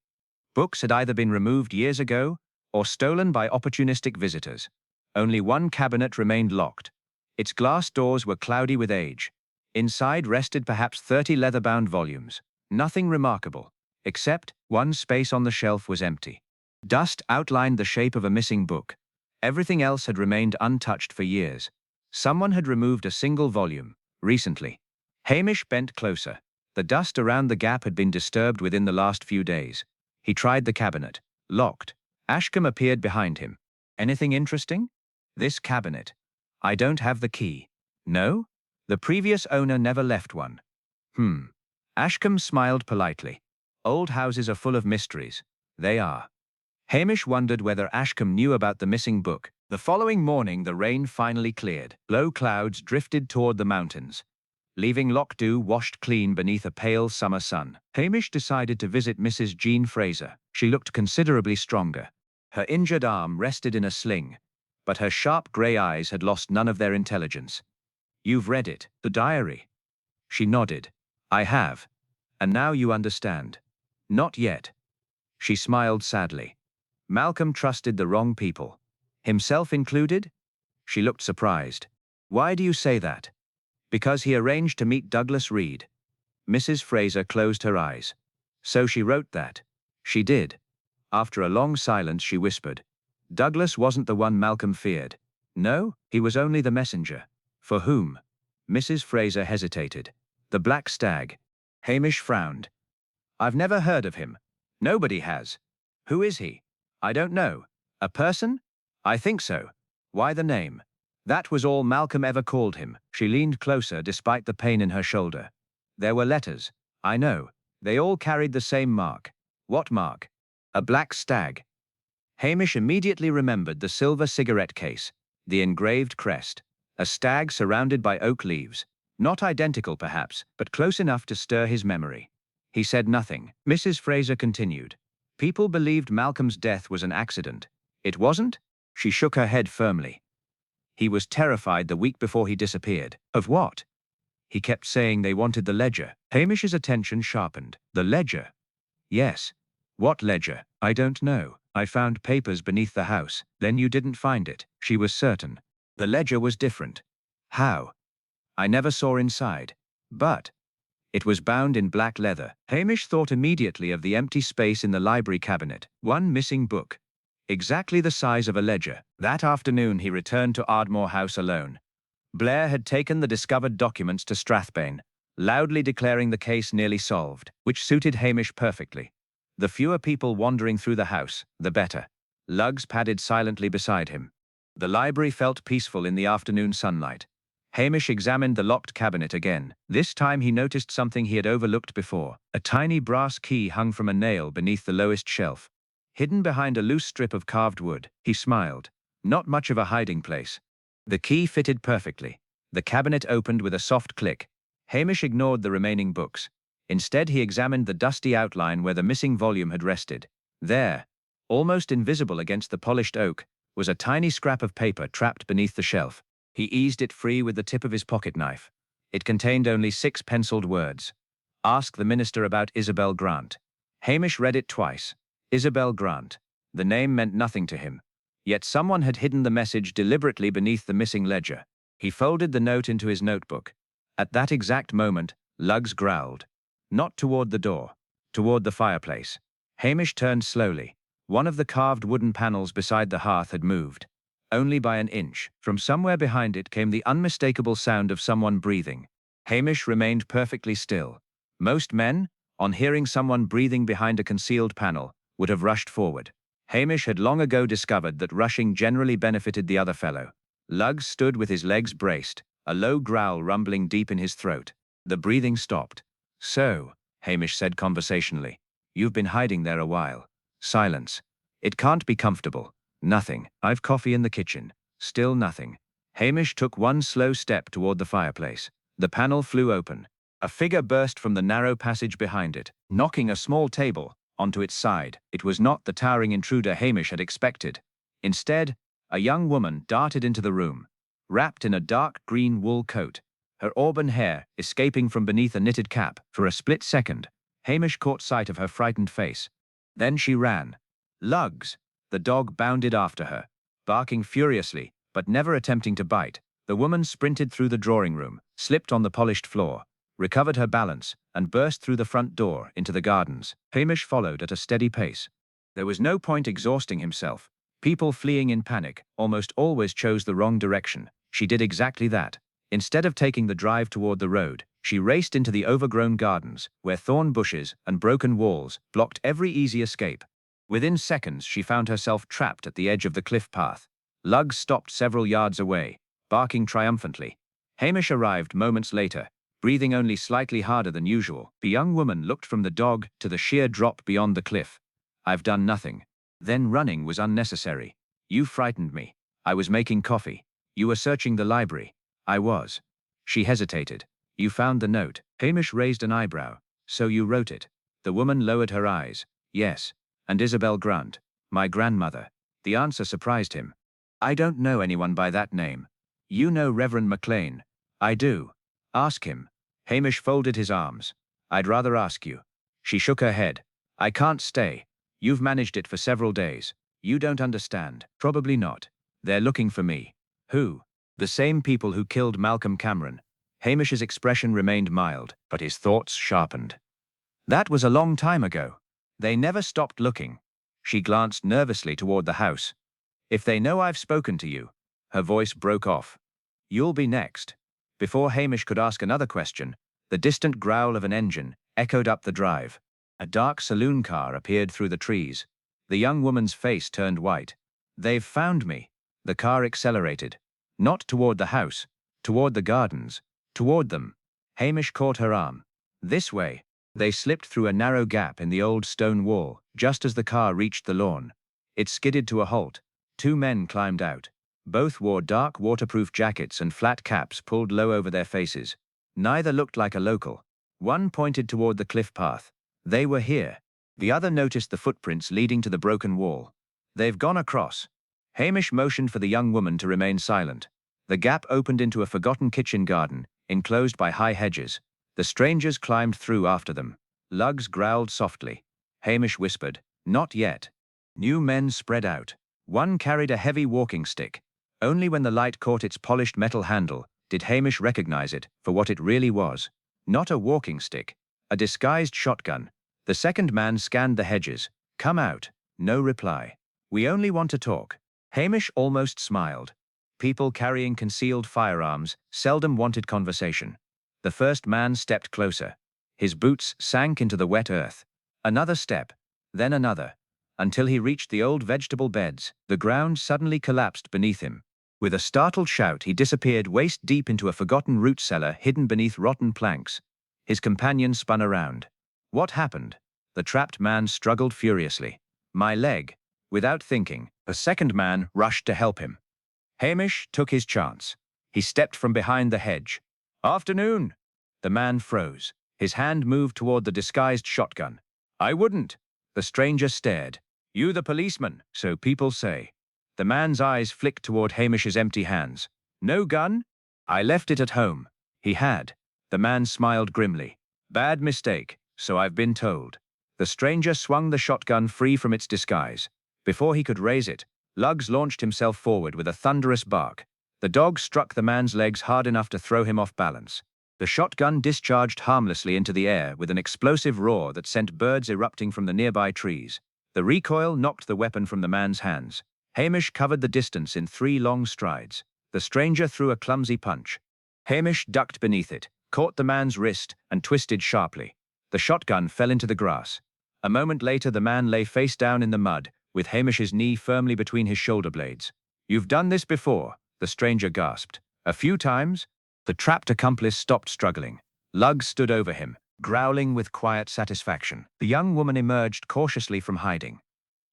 Books had either been removed years ago or stolen by opportunistic visitors. Only one cabinet remained locked. Its glass doors were cloudy with age. Inside rested perhaps 30 leather-bound volumes. Nothing remarkable, except one space on the shelf was empty. Dust outlined the shape of a missing book. Everything else had remained untouched for years. Someone had removed a single volume, recently. Hamish bent closer. The dust around the gap had been disturbed within the last few days. He tried the cabinet. Locked. Ashcombe appeared behind him. Anything interesting? This cabinet. I don't have the key. No? The previous owner never left one. Ashcombe smiled politely. Old houses are full of mysteries. They are. Hamish wondered whether Ashcombe knew about the missing book. The following morning the rain finally cleared. Low clouds drifted toward the mountains, leaving Lochdew washed clean beneath a pale summer sun. Hamish decided to visit Mrs. Jean Fraser. She looked considerably stronger. Her injured arm rested in a sling, but her sharp grey eyes had lost none of their intelligence. You've read it, the diary? She nodded. I have. And now you understand. Not yet. She smiled sadly. Malcolm trusted the wrong people. Himself included? She looked surprised. Why do you say that? Because he arranged to meet Douglas Reed. Mrs. Fraser closed her eyes. So she wrote that. She did. After a long silence, she whispered, Douglas wasn't the one Malcolm feared. No, he was only the messenger. For whom? Mrs. Fraser hesitated. The Black Stag. Hamish frowned. I've never heard of him. Nobody has. Who is he? I don't know. A person? I think so. Why the name? That was all Malcolm ever called him. She leaned closer despite the pain in her shoulder. There were letters. I know. They all carried the same mark. What mark? A black stag. Hamish immediately remembered the silver cigarette case, the engraved crest, a stag surrounded by oak leaves. Not identical perhaps, but close enough to stir his memory. He said nothing. Mrs. Fraser continued. People believed Malcolm's death was an accident. It wasn't? She shook her head firmly. He was terrified the week before he disappeared. Of what? He kept saying they wanted the ledger. Hamish's attention sharpened. The ledger? Yes. What ledger? I don't know. I found papers beneath the house. Then you didn't find it. She was certain. The ledger was different. How? I never saw inside. But it was bound in black leather. Hamish thought immediately of the empty space in the library cabinet. One missing book. Exactly the size of a ledger. That afternoon he returned to Ardmore House alone. Blair had taken the discovered documents to Strathbane, loudly declaring the case nearly solved, which suited Hamish perfectly. The fewer people wandering through the house, the better. Lugs padded silently beside him. The library felt peaceful in the afternoon sunlight. Hamish examined the locked cabinet again. This time he noticed something he had overlooked before. A tiny brass key hung from a nail beneath the lowest shelf. Hidden behind a loose strip of carved wood, he smiled. Not much of a hiding place. The key fitted perfectly. The cabinet opened with a soft click. Hamish ignored the remaining books. Instead, he examined the dusty outline where the missing volume had rested. There, almost invisible against the polished oak, was a tiny scrap of paper trapped beneath the shelf. He eased it free with the tip of his pocket knife. It contained only 6 penciled words. Ask the minister about Isabel Grant. Hamish read it twice. Isabel Grant. The name meant nothing to him. Yet someone had hidden the message deliberately beneath the missing ledger. He folded the note into his notebook. At that exact moment, Lugs growled. Not toward the door. Toward the fireplace. Hamish turned slowly. One of the carved wooden panels beside the hearth had moved. Only by an inch. From somewhere behind it came the unmistakable sound of someone breathing. Hamish remained perfectly still. Most men, on hearing someone breathing behind a concealed panel, would have rushed forward. Hamish had long ago discovered that rushing generally benefited the other fellow. Lugs stood with his legs braced, a low growl rumbling deep in his throat. The breathing stopped. So, Hamish said conversationally, you've been hiding there a while. Silence. It can't be comfortable. Nothing. I've coffee in the kitchen. Still nothing. Hamish took one slow step toward the fireplace. The panel flew open. A figure burst from the narrow passage behind it, knocking a small table onto its side. It was not the towering intruder Hamish had expected. Instead, a young woman darted into the room, wrapped in a dark green wool coat, her auburn hair escaping from beneath a knitted cap. For a split second, Hamish caught sight of her frightened face. Then she ran. Lugs! The dog bounded after her, barking furiously, but never attempting to bite. The woman sprinted through the drawing room, slipped on the polished floor, recovered her balance, and burst through the front door into the gardens. Hamish followed at a steady pace. There was no point exhausting himself. People fleeing in panic almost always chose the wrong direction. She did exactly that. Instead of taking the drive toward the road, she raced into the overgrown gardens, where thorn bushes and broken walls blocked every easy escape. Within seconds, she found herself trapped at the edge of the cliff path. Lugs stopped several yards away, barking triumphantly. Hamish arrived moments later, breathing only slightly harder than usual. The young woman looked from the dog to the sheer drop beyond the cliff. I've done nothing. Then running was unnecessary. You frightened me. I was making coffee. You were searching the library. I was. She hesitated. You found the note. Hamish raised an eyebrow. So you wrote it. The woman lowered her eyes. Yes. And Isabel Grant. My grandmother. The answer surprised him. I don't know anyone by that name. You know Reverend McLean. I do. Ask him. Hamish folded his arms. I'd rather ask you. She shook her head. I can't stay. You've managed it for several days. You don't understand. Probably not. They're looking for me. Who? The same people who killed Malcolm Cameron. Hamish's expression remained mild, but his thoughts sharpened. That was a long time ago. They never stopped looking. She glanced nervously toward the house. If they know I've spoken to you. Her voice broke off. You'll be next. Before Hamish could ask another question, the distant growl of an engine echoed up the drive. A dark saloon car appeared through the trees. The young woman's face turned white. They've found me. The car accelerated. Not toward the house, toward the gardens, toward them. Hamish caught her arm. This way. They slipped through a narrow gap in the old stone wall, just as the car reached the lawn. It skidded to a halt. 2 men climbed out. Both wore dark waterproof jackets and flat caps pulled low over their faces. Neither looked like a local. One pointed toward the cliff path. They were here. The other noticed the footprints leading to the broken wall. They've gone across. Hamish motioned for the young woman to remain silent. The gap opened into a forgotten kitchen garden, enclosed by high hedges. The strangers climbed through after them. Lugs growled softly. Hamish whispered, "Not yet." New men spread out. One carried a heavy walking stick. Only when the light caught its polished metal handle did Hamish recognize it for what it really was. Not a walking stick. A disguised shotgun. The second man scanned the hedges. "Come out." No reply. "We only want to talk." Hamish almost smiled. People carrying concealed firearms seldom wanted conversation. The first man stepped closer. His boots sank into the wet earth. Another step, then another, until he reached the old vegetable beds. The ground suddenly collapsed beneath him. With a startled shout, he disappeared waist-deep into a forgotten root cellar hidden beneath rotten planks. His companion spun around. What happened? The trapped man struggled furiously. "My leg." Without thinking, a second man rushed to help him. Hamish took his chance. He stepped from behind the hedge. "Afternoon." The man froze. His hand moved toward the disguised shotgun. "I wouldn't." The stranger stared. "You the policeman, so people say." The man's eyes flicked toward Hamish's empty hands. "No gun?" "I left it at home." He had. The man smiled grimly. "Bad mistake, so I've been told." The stranger swung the shotgun free from its disguise. Before he could raise it, Lugs launched himself forward with a thunderous bark. The dog struck the man's legs hard enough to throw him off balance. The shotgun discharged harmlessly into the air with an explosive roar that sent birds erupting from the nearby trees. The recoil knocked the weapon from the man's hands. Hamish covered the distance in 3 long strides. The stranger threw a clumsy punch. Hamish ducked beneath it, caught the man's wrist, and twisted sharply. The shotgun fell into the grass. A moment later, the man lay face down in the mud, with Hamish's knee firmly between his shoulder blades. "You've done this before," the stranger gasped. "A few times?" The trapped accomplice stopped struggling. Lugs stood over him, growling with quiet satisfaction. The young woman emerged cautiously from hiding.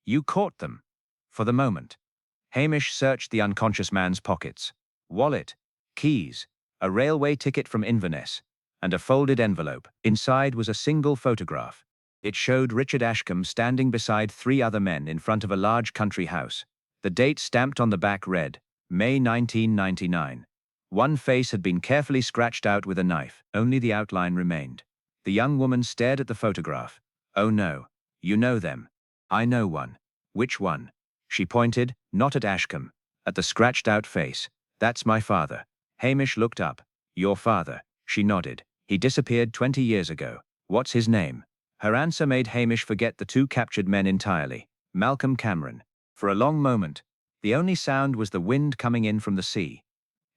"You caught them." For the moment. Hamish searched the unconscious man's pockets. Wallet, keys, a railway ticket from Inverness, and a folded envelope. Inside was a single photograph. It showed Richard Ashcombe standing beside 3 other men in front of a large country house. The date stamped on the back read, May 1999. One face had been carefully scratched out with a knife. Only the outline remained. The young woman stared at the photograph. "Oh no. You know them." "I know one." "Which one?" She pointed, not at Ashcombe, at the scratched-out face. "That's my father." Hamish looked up. "Your father?" She nodded. "He disappeared 20 years ago. What's his name?" Her answer made Hamish forget the 2 captured men entirely. Malcolm Cameron. For a long moment, the only sound was the wind coming in from the sea.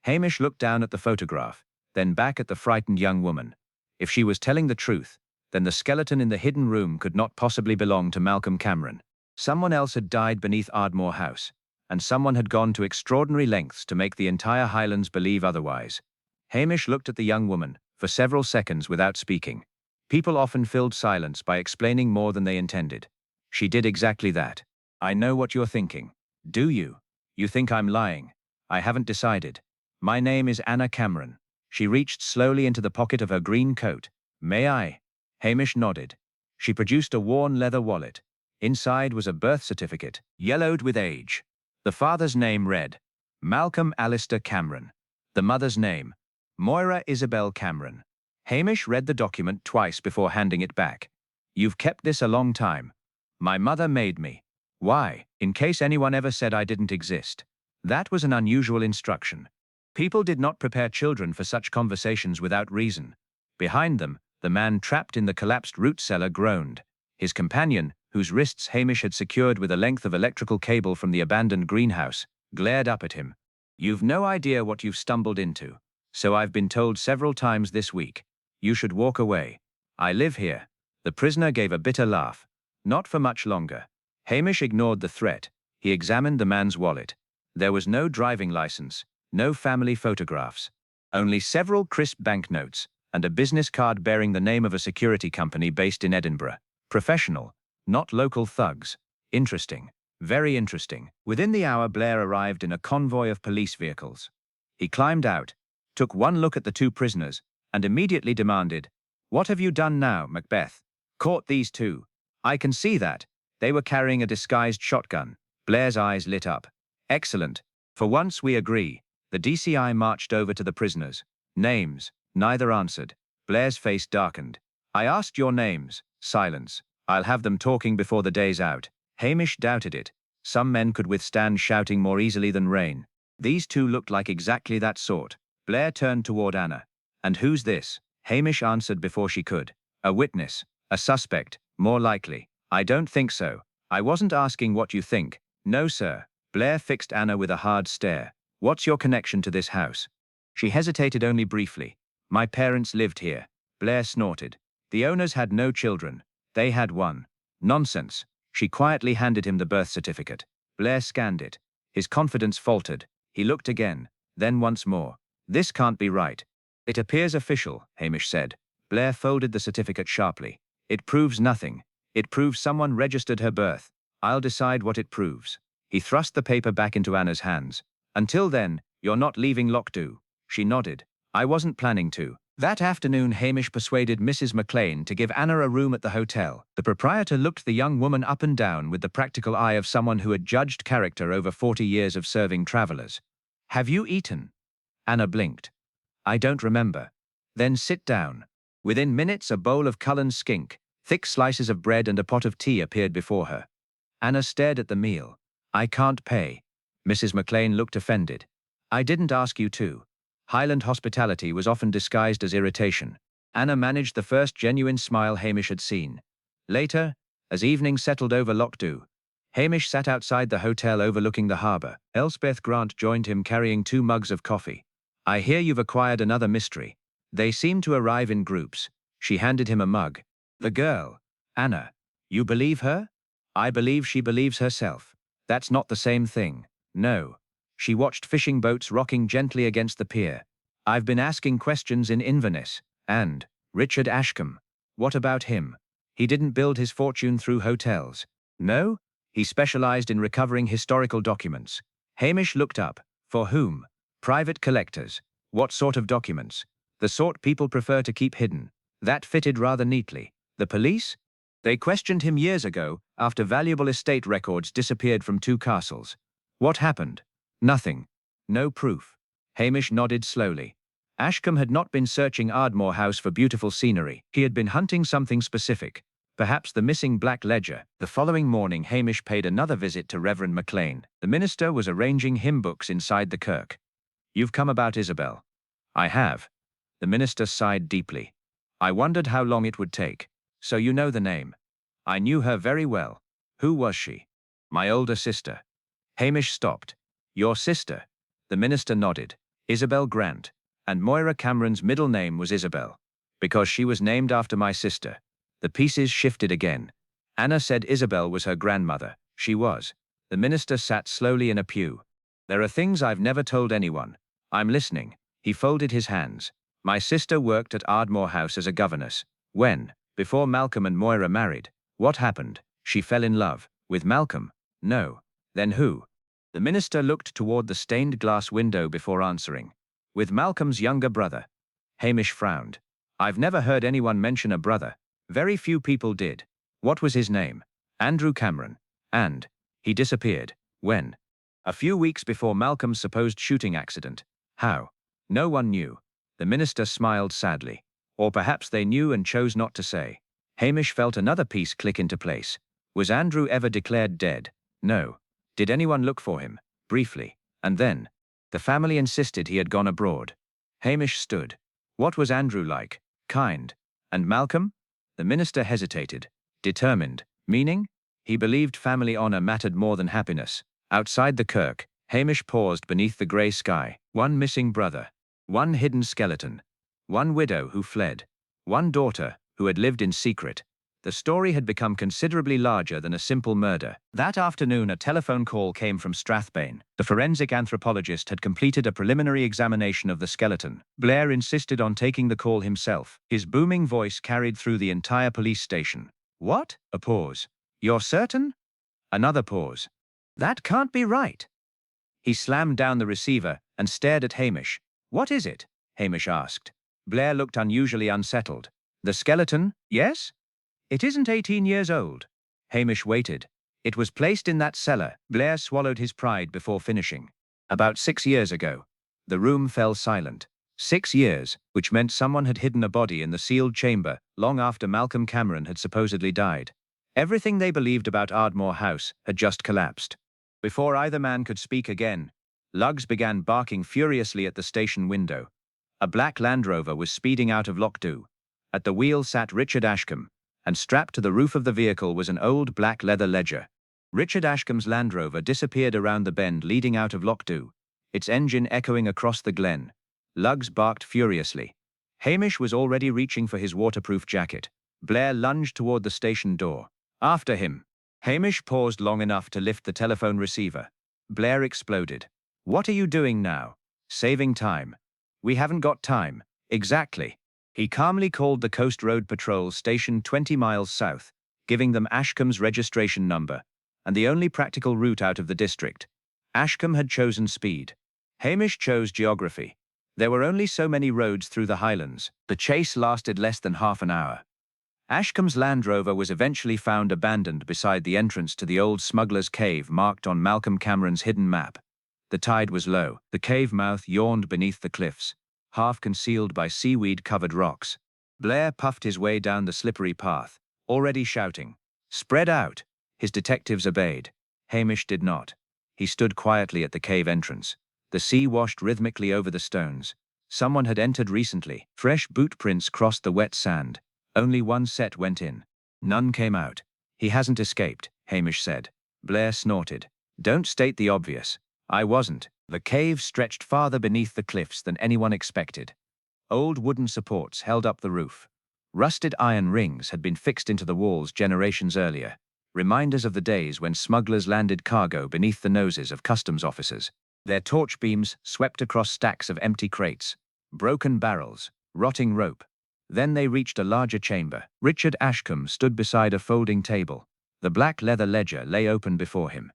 Hamish looked down at the photograph, then back at the frightened young woman. If she was telling the truth, then the skeleton in the hidden room could not possibly belong to Malcolm Cameron. Someone else had died beneath Ardmore House, and someone had gone to extraordinary lengths to make the entire Highlands believe otherwise. Hamish looked at the young woman for several seconds without speaking. People often filled silence by explaining more than they intended. She did exactly that. "I know what you're thinking." "Do you? You think I'm lying?" "I haven't decided. My name is Anna Cameron." She reached slowly into the pocket of her green coat. "May I?" Hamish nodded. She produced a worn leather wallet. Inside was a birth certificate, yellowed with age. The father's name read, Malcolm Alistair Cameron. The mother's name, Moira Isabel Cameron. Hamish read the document twice before handing it back. "You've kept this a long time." "My mother made me." "Why?" "In case anyone ever said I didn't exist." That was an unusual instruction. People did not prepare children for such conversations without reason. Behind them, the man trapped in the collapsed root cellar groaned. His companion, whose wrists Hamish had secured with a length of electrical cable from the abandoned greenhouse, glared up at him. "You've no idea what you've stumbled into. So I've been told several times this week. You should walk away. I live here." The prisoner gave a bitter laugh. Not for much longer. Hamish ignored the threat. He examined the man's wallet. There was no driving license, no family photographs. Only several crisp banknotes, and a business card bearing the name of a security company based in Edinburgh. Professional, not local thugs. Interesting. Very interesting. Within the hour, Blair arrived in a convoy of police vehicles. He climbed out, took one look at the two prisoners, and immediately demanded, "What have you done now, Macbeth? Caught these two? I can see that. They were carrying a disguised shotgun." Blair's eyes lit up. "Excellent. For once we agree." The DCI marched over to the prisoners. "Names." Neither answered. Blair's face darkened. "I asked your names." Silence. "I'll have them talking before the day's out." Hamish doubted it. Some men could withstand shouting more easily than rain. These two looked like exactly that sort. Blair turned toward Anna. "And who's this?" Hamish answered before she could. "A witness. A suspect, more likely." "I don't think so. I wasn't asking what you think." "No, sir." Blair fixed Anna with a hard stare. "What's your connection to this house?" She hesitated only briefly. "My parents lived here." Blair snorted. "The owners had no children. They had one." "Nonsense." She quietly handed him the birth certificate. Blair scanned it. His confidence faltered. He looked again, then once more. "This can't be right." "It appears official," Hamish said. Blair folded the certificate sharply. "It proves nothing. It proves someone registered her birth. I'll decide what it proves." He thrust the paper back into Anna's hands. "Until then, you're not leaving Lockdown." She nodded. "I wasn't planning to." That afternoon, Hamish persuaded Mrs. McLean to give Anna a room at the hotel. The proprietor looked the young woman up and down with the practical eye of someone who had judged character over 40 years of serving travelers. "Have you eaten?" Anna blinked. "I don't remember." "Then sit down." Within minutes, a bowl of Cullen skink, thick slices of bread and a pot of tea appeared before her. Anna stared at the meal. "I can't pay." Mrs. McLean looked offended. "I didn't ask you to." Highland hospitality was often disguised as irritation. Anna managed the first genuine smile Hamish had seen. Later, as evening settled over Lockdown, Hamish sat outside the hotel overlooking the harbour. Elspeth Grant joined him carrying 2 mugs of coffee. "I hear you've acquired another mystery." They seemed to arrive in groups. She handed him a mug. "The girl, Anna. You believe her?" "I believe she believes herself." "That's not the same thing." "No." She watched fishing boats rocking gently against the pier. "I've been asking questions in Inverness. And Richard Ashcombe. What about him? He didn't build his fortune through hotels." "No? He specialized in recovering historical documents." Hamish looked up. "For whom?" "Private collectors." "What sort of documents?" "The sort people prefer to keep hidden." That fitted rather neatly. "The police?" "They questioned him years ago, after valuable estate records disappeared from 2 castles." "What happened?" "Nothing. No proof." Hamish nodded slowly. Ashcombe had not been searching Ardmore House for beautiful scenery. He had been hunting something specific. Perhaps the missing black ledger. The following morning, Hamish paid another visit to Reverend McLean. The minister was arranging hymn books inside the kirk. "You've come about Isabel." "I have." The minister sighed deeply. "I wondered how long it would take." "So you know the name?" "I knew her very well." "Who was she?" "My older sister." Hamish stopped. "Your sister?" The minister nodded. "Isabel Grant. And Moira Cameron's middle name was Isabel. Because she was named after my sister." The pieces shifted again. Anna said Isabel was her grandmother. She was. The minister sat slowly in a pew. "There are things I've never told anyone." "I'm listening." He folded his hands. "My sister worked at Ardmore House as a governess." "When?" "Before Malcolm and Moira married." "What happened?" "She fell in love." "With Malcolm?" "No." "Then who?" The minister looked toward the stained glass window before answering. "With Malcolm's younger brother." Hamish frowned. "I've never heard anyone mention a brother." "Very few people did." "What was his name?" "Andrew Cameron." "And he disappeared." "When?" "A few weeks before Malcolm's supposed shooting accident." "How?" "No one knew." The minister smiled sadly. "Or perhaps they knew and chose not to say." Hamish felt another piece click into place. "Was Andrew ever declared dead?" "No." "Did anyone look for him?" "Briefly. And then, the family insisted he had gone abroad. Hamish stood. What was Andrew like? Kind. And Malcolm? The minister hesitated. Determined. Meaning? He believed family honor mattered more than happiness. Outside the kirk, Hamish paused beneath the grey sky. One missing brother. One hidden skeleton. One widow who fled. One daughter who had lived in secret. The story had become considerably larger than a simple murder. That afternoon, a telephone call came from Strathbane. The forensic anthropologist had completed a preliminary examination of the skeleton. Blair insisted on taking the call himself. His booming voice carried through the entire police station. What? A pause. You're certain? Another pause. That can't be right. He slammed down the receiver and stared at Hamish. What is it? Hamish asked. Blair looked unusually unsettled. The skeleton, yes? It isn't 18 years old. Hamish waited. It was placed in that cellar. Blair swallowed his pride before finishing. About 6 years ago. The room fell silent. 6 years, which meant someone had hidden a body in the sealed chamber long after Malcolm Cameron had supposedly died. Everything they believed about Ardmore House had just collapsed. Before either man could speak again, lugs began barking furiously at the station window. A black Land Rover was speeding out of Lochdoe. At the wheel sat Richard Ashcombe, and strapped to the roof of the vehicle was an old black leather ledger. Richard Ashcombe's Land Rover disappeared around the bend leading out of Lochdoe, its engine echoing across the glen. Lugs barked furiously. Hamish was already reaching for his waterproof jacket. Blair lunged toward the station door. After him. Hamish paused long enough to lift the telephone receiver. Blair exploded. What are you doing now? Saving time. We haven't got time. Exactly. He calmly called the Coast Road Patrol station 20 miles south, giving them Ashcombe's registration number, and the only practical route out of the district. Ashcombe had chosen speed. Hamish chose geography. There were only so many roads through the Highlands. The chase lasted less than half an hour. Ashcombe's Land Rover was eventually found abandoned beside the entrance to the old smuggler's cave marked on Malcolm Cameron's hidden map. The tide was low. The cave mouth yawned beneath the cliffs, half concealed by seaweed-covered rocks. Blair puffed his way down the slippery path, already shouting, "Spread out!" His detectives obeyed. Hamish did not. He stood quietly at the cave entrance. The sea washed rhythmically over the stones. Someone had entered recently. Fresh boot prints crossed the wet sand. Only one set went in. None came out. He hasn't escaped, Hamish said. Blair snorted. Don't state the obvious. I wasn't. The cave stretched farther beneath the cliffs than anyone expected. Old wooden supports held up the roof. Rusted iron rings had been fixed into the walls generations earlier, reminders of the days when smugglers landed cargo beneath the noses of customs officers. Their torch beams swept across stacks of empty crates, broken barrels, rotting rope. Then they reached a larger chamber. Richard Ashcombe stood beside a folding table. The black leather ledger lay open before him.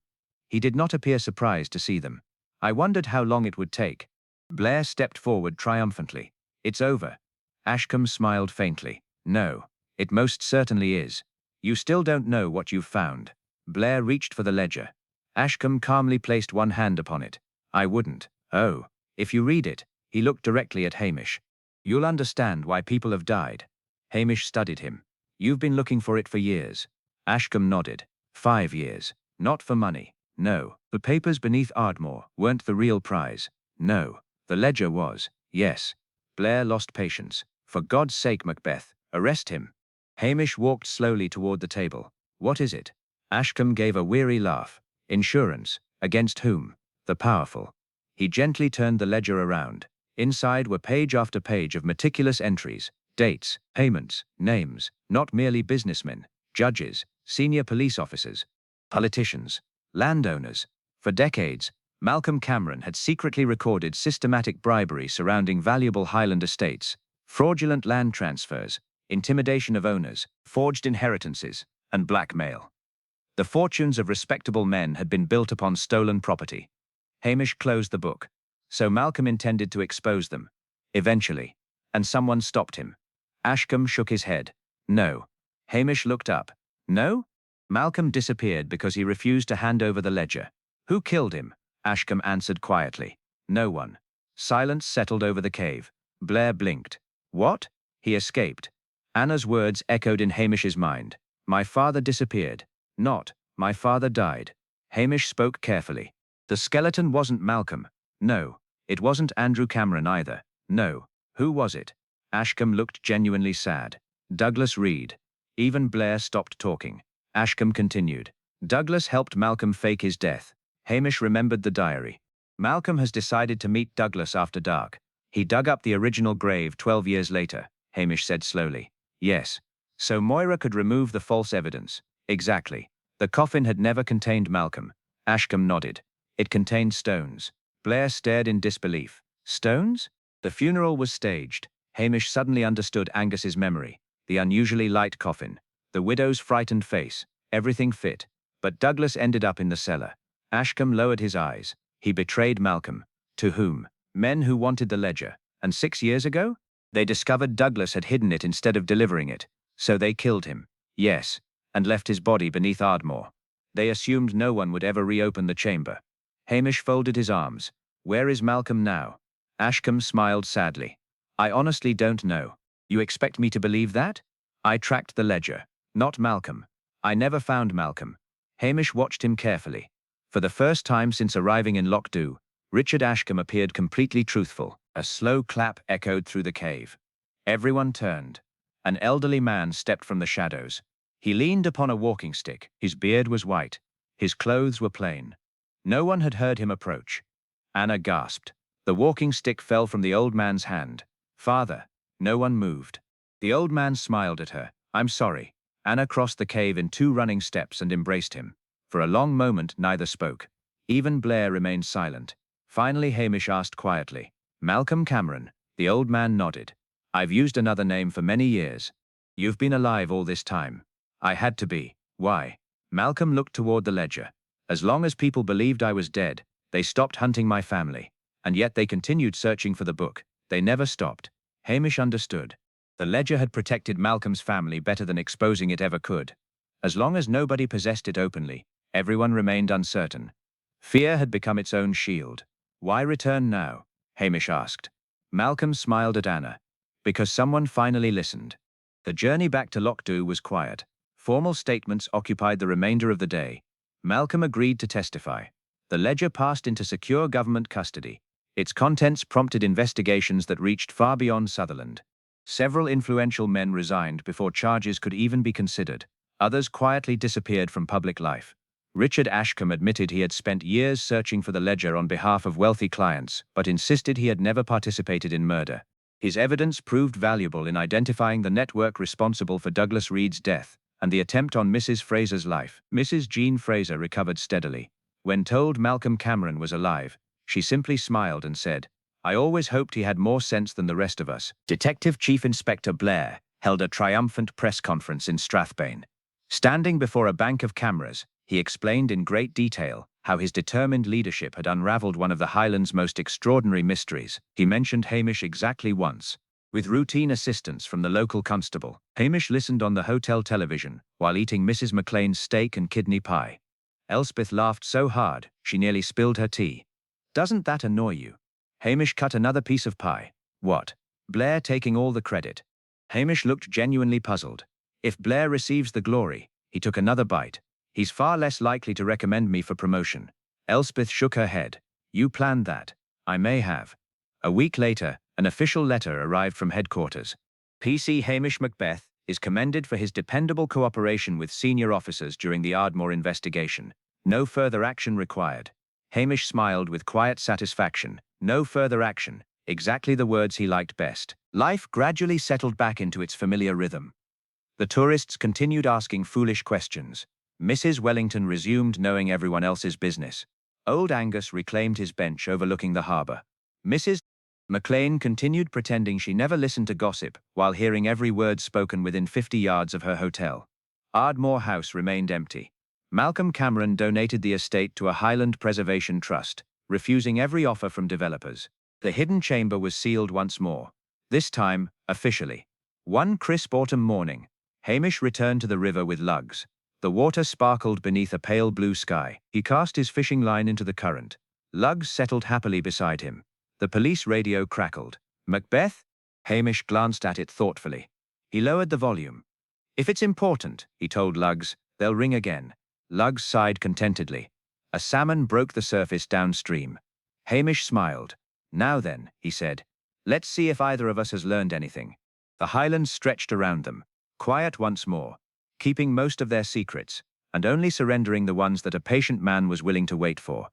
He did not appear surprised to see them. I wondered how long it would take. Blair stepped forward triumphantly. It's over. Ashcombe smiled faintly. No, it most certainly is. You still don't know what you've found. Blair reached for the ledger. Ashcombe calmly placed one hand upon it. I wouldn't. Oh, if you read it. He looked directly at Hamish. You'll understand why people have died. Hamish studied him. You've been looking for it for years. Ashcombe nodded. 5 years. Not for money. No. The papers beneath Ardmore weren't the real prize. No. The ledger was. Yes. Blair lost patience. For God's sake, Macbeth, arrest him. Hamish walked slowly toward the table. What is it? Ashcombe gave a weary laugh. Insurance. Against whom? The powerful. He gently turned the ledger around. Inside were page after page of meticulous entries, dates, payments, names, not merely businessmen, judges, senior police officers, politicians, landowners. For decades, Malcolm Cameron had secretly recorded systematic bribery surrounding valuable Highland estates, fraudulent land transfers, intimidation of owners, forged inheritances, and blackmail. The fortunes of respectable men had been built upon stolen property. Hamish closed the book. So Malcolm intended to expose them. Eventually. And someone stopped him. Ashcombe shook his head. No. Hamish looked up. No? Malcolm disappeared because he refused to hand over the ledger. Who killed him? Ashcombe answered quietly. No one. Silence settled over the cave. Blair blinked. What? He escaped. Anna's words echoed in Hamish's mind. My father disappeared. Not, my father died. Hamish spoke carefully. The skeleton wasn't Malcolm. No. It wasn't Andrew Cameron either. No. Who was it? Ashcombe looked genuinely sad. Douglas Reed. Even Blair stopped talking. Ashcombe continued. Douglas helped Malcolm fake his death. Hamish remembered the diary. Malcolm has decided to meet Douglas after dark. He dug up the original grave 12 years later, Hamish said slowly. Yes. So Moira could remove the false evidence. Exactly. The coffin had never contained Malcolm. Ashcombe nodded. It contained stones. Blair stared in disbelief. Stones? The funeral was staged. Hamish suddenly understood Angus's memory. The unusually light coffin. The widow's frightened face. Everything fit. But Douglas ended up in the cellar. Ashcombe lowered his eyes. He betrayed Malcolm. To whom? Men who wanted the ledger. And 6 years ago? They discovered Douglas had hidden it instead of delivering it. So they killed him. Yes. And left his body beneath Ardmore. They assumed no one would ever reopen the chamber. Hamish folded his arms. Where is Malcolm now? Ashcombe smiled sadly. I honestly don't know. You expect me to believe that? I tracked the ledger. Not Malcolm. I never found Malcolm. Hamish watched him carefully. For the first time since arriving in Lochdu, Richard Ashcombe appeared completely truthful. A slow clap echoed through the cave. Everyone turned. An elderly man stepped from the shadows. He leaned upon a walking stick. His beard was white. His clothes were plain. No one had heard him approach. Anna gasped. The walking stick fell from the old man's hand. Father. No one moved. The old man smiled at her. I'm sorry. Anna crossed the cave in 2 running steps and embraced him. For a long moment neither spoke. Even Blair remained silent. Finally Hamish asked quietly. Malcolm Cameron. The old man nodded. I've used another name for many years. You've been alive all this time. I had to be. Why? Malcolm looked toward the ledger. As long as people believed I was dead, they stopped hunting my family. And yet they continued searching for the book. They never stopped. Hamish understood. The ledger had protected Malcolm's family better than exposing it ever could. As long as nobody possessed it openly, everyone remained uncertain. Fear had become its own shield. Why return now? Hamish asked. Malcolm smiled at Anna. Because someone finally listened. The journey back to Lochdu was quiet. Formal statements occupied the remainder of the day. Malcolm agreed to testify. The ledger passed into secure government custody. Its contents prompted investigations that reached far beyond Sutherland. Several influential men resigned before charges could even be considered. Others quietly disappeared from public life. Richard Ashcombe admitted he had spent years searching for the ledger on behalf of wealthy clients, but insisted he had never participated in murder. His evidence proved valuable in identifying the network responsible for Douglas Reed's death and the attempt on Mrs. Fraser's life. Mrs. Jean Fraser recovered steadily. When told Malcolm Cameron was alive, she simply smiled and said, I always hoped he had more sense than the rest of us. Detective Chief Inspector Blair held a triumphant press conference in Strathbane. Standing before a bank of cameras, he explained in great detail how his determined leadership had unraveled one of the Highlands' most extraordinary mysteries. He mentioned Hamish exactly once. With routine assistance from the local constable, Hamish listened on the hotel television while eating Mrs. McLean's steak and kidney pie. Elspeth laughed so hard, she nearly spilled her tea. Doesn't that annoy you? Hamish cut another piece of pie. What? Blair taking all the credit. Hamish looked genuinely puzzled. If Blair receives the glory, he took another bite. He's far less likely to recommend me for promotion. Elspeth shook her head. You planned that. I may have. A week later, an official letter arrived from headquarters. PC Hamish Macbeth is commended for his dependable cooperation with senior officers during the Ardmore investigation. No further action required. Hamish smiled with quiet satisfaction. No further action. Exactly the words he liked best. Life gradually settled back into its familiar rhythm. The tourists continued asking foolish questions. Mrs. Wellington resumed knowing everyone else's business. Old Angus reclaimed his bench overlooking the harbour. Mrs. McLean continued pretending she never listened to gossip while hearing every word spoken within 50 yards of her hotel. Ardmore House remained empty. Malcolm Cameron donated the estate to a Highland Preservation Trust, refusing every offer from developers. The hidden chamber was sealed once more. This time, officially. One crisp autumn morning, Hamish returned to the river with lugs. The water sparkled beneath a pale blue sky. He cast his fishing line into the current. Lugs settled happily beside him. The police radio crackled. Macbeth? Hamish glanced at it thoughtfully. He lowered the volume. If it's important, he told Lugs, they'll ring again. Lugs sighed contentedly. A salmon broke the surface downstream. Hamish smiled. "Now then," he said, "let's see if either of us has learned anything." The Highlands stretched around them, quiet once more, keeping most of their secrets, and only surrendering the ones that a patient man was willing to wait for.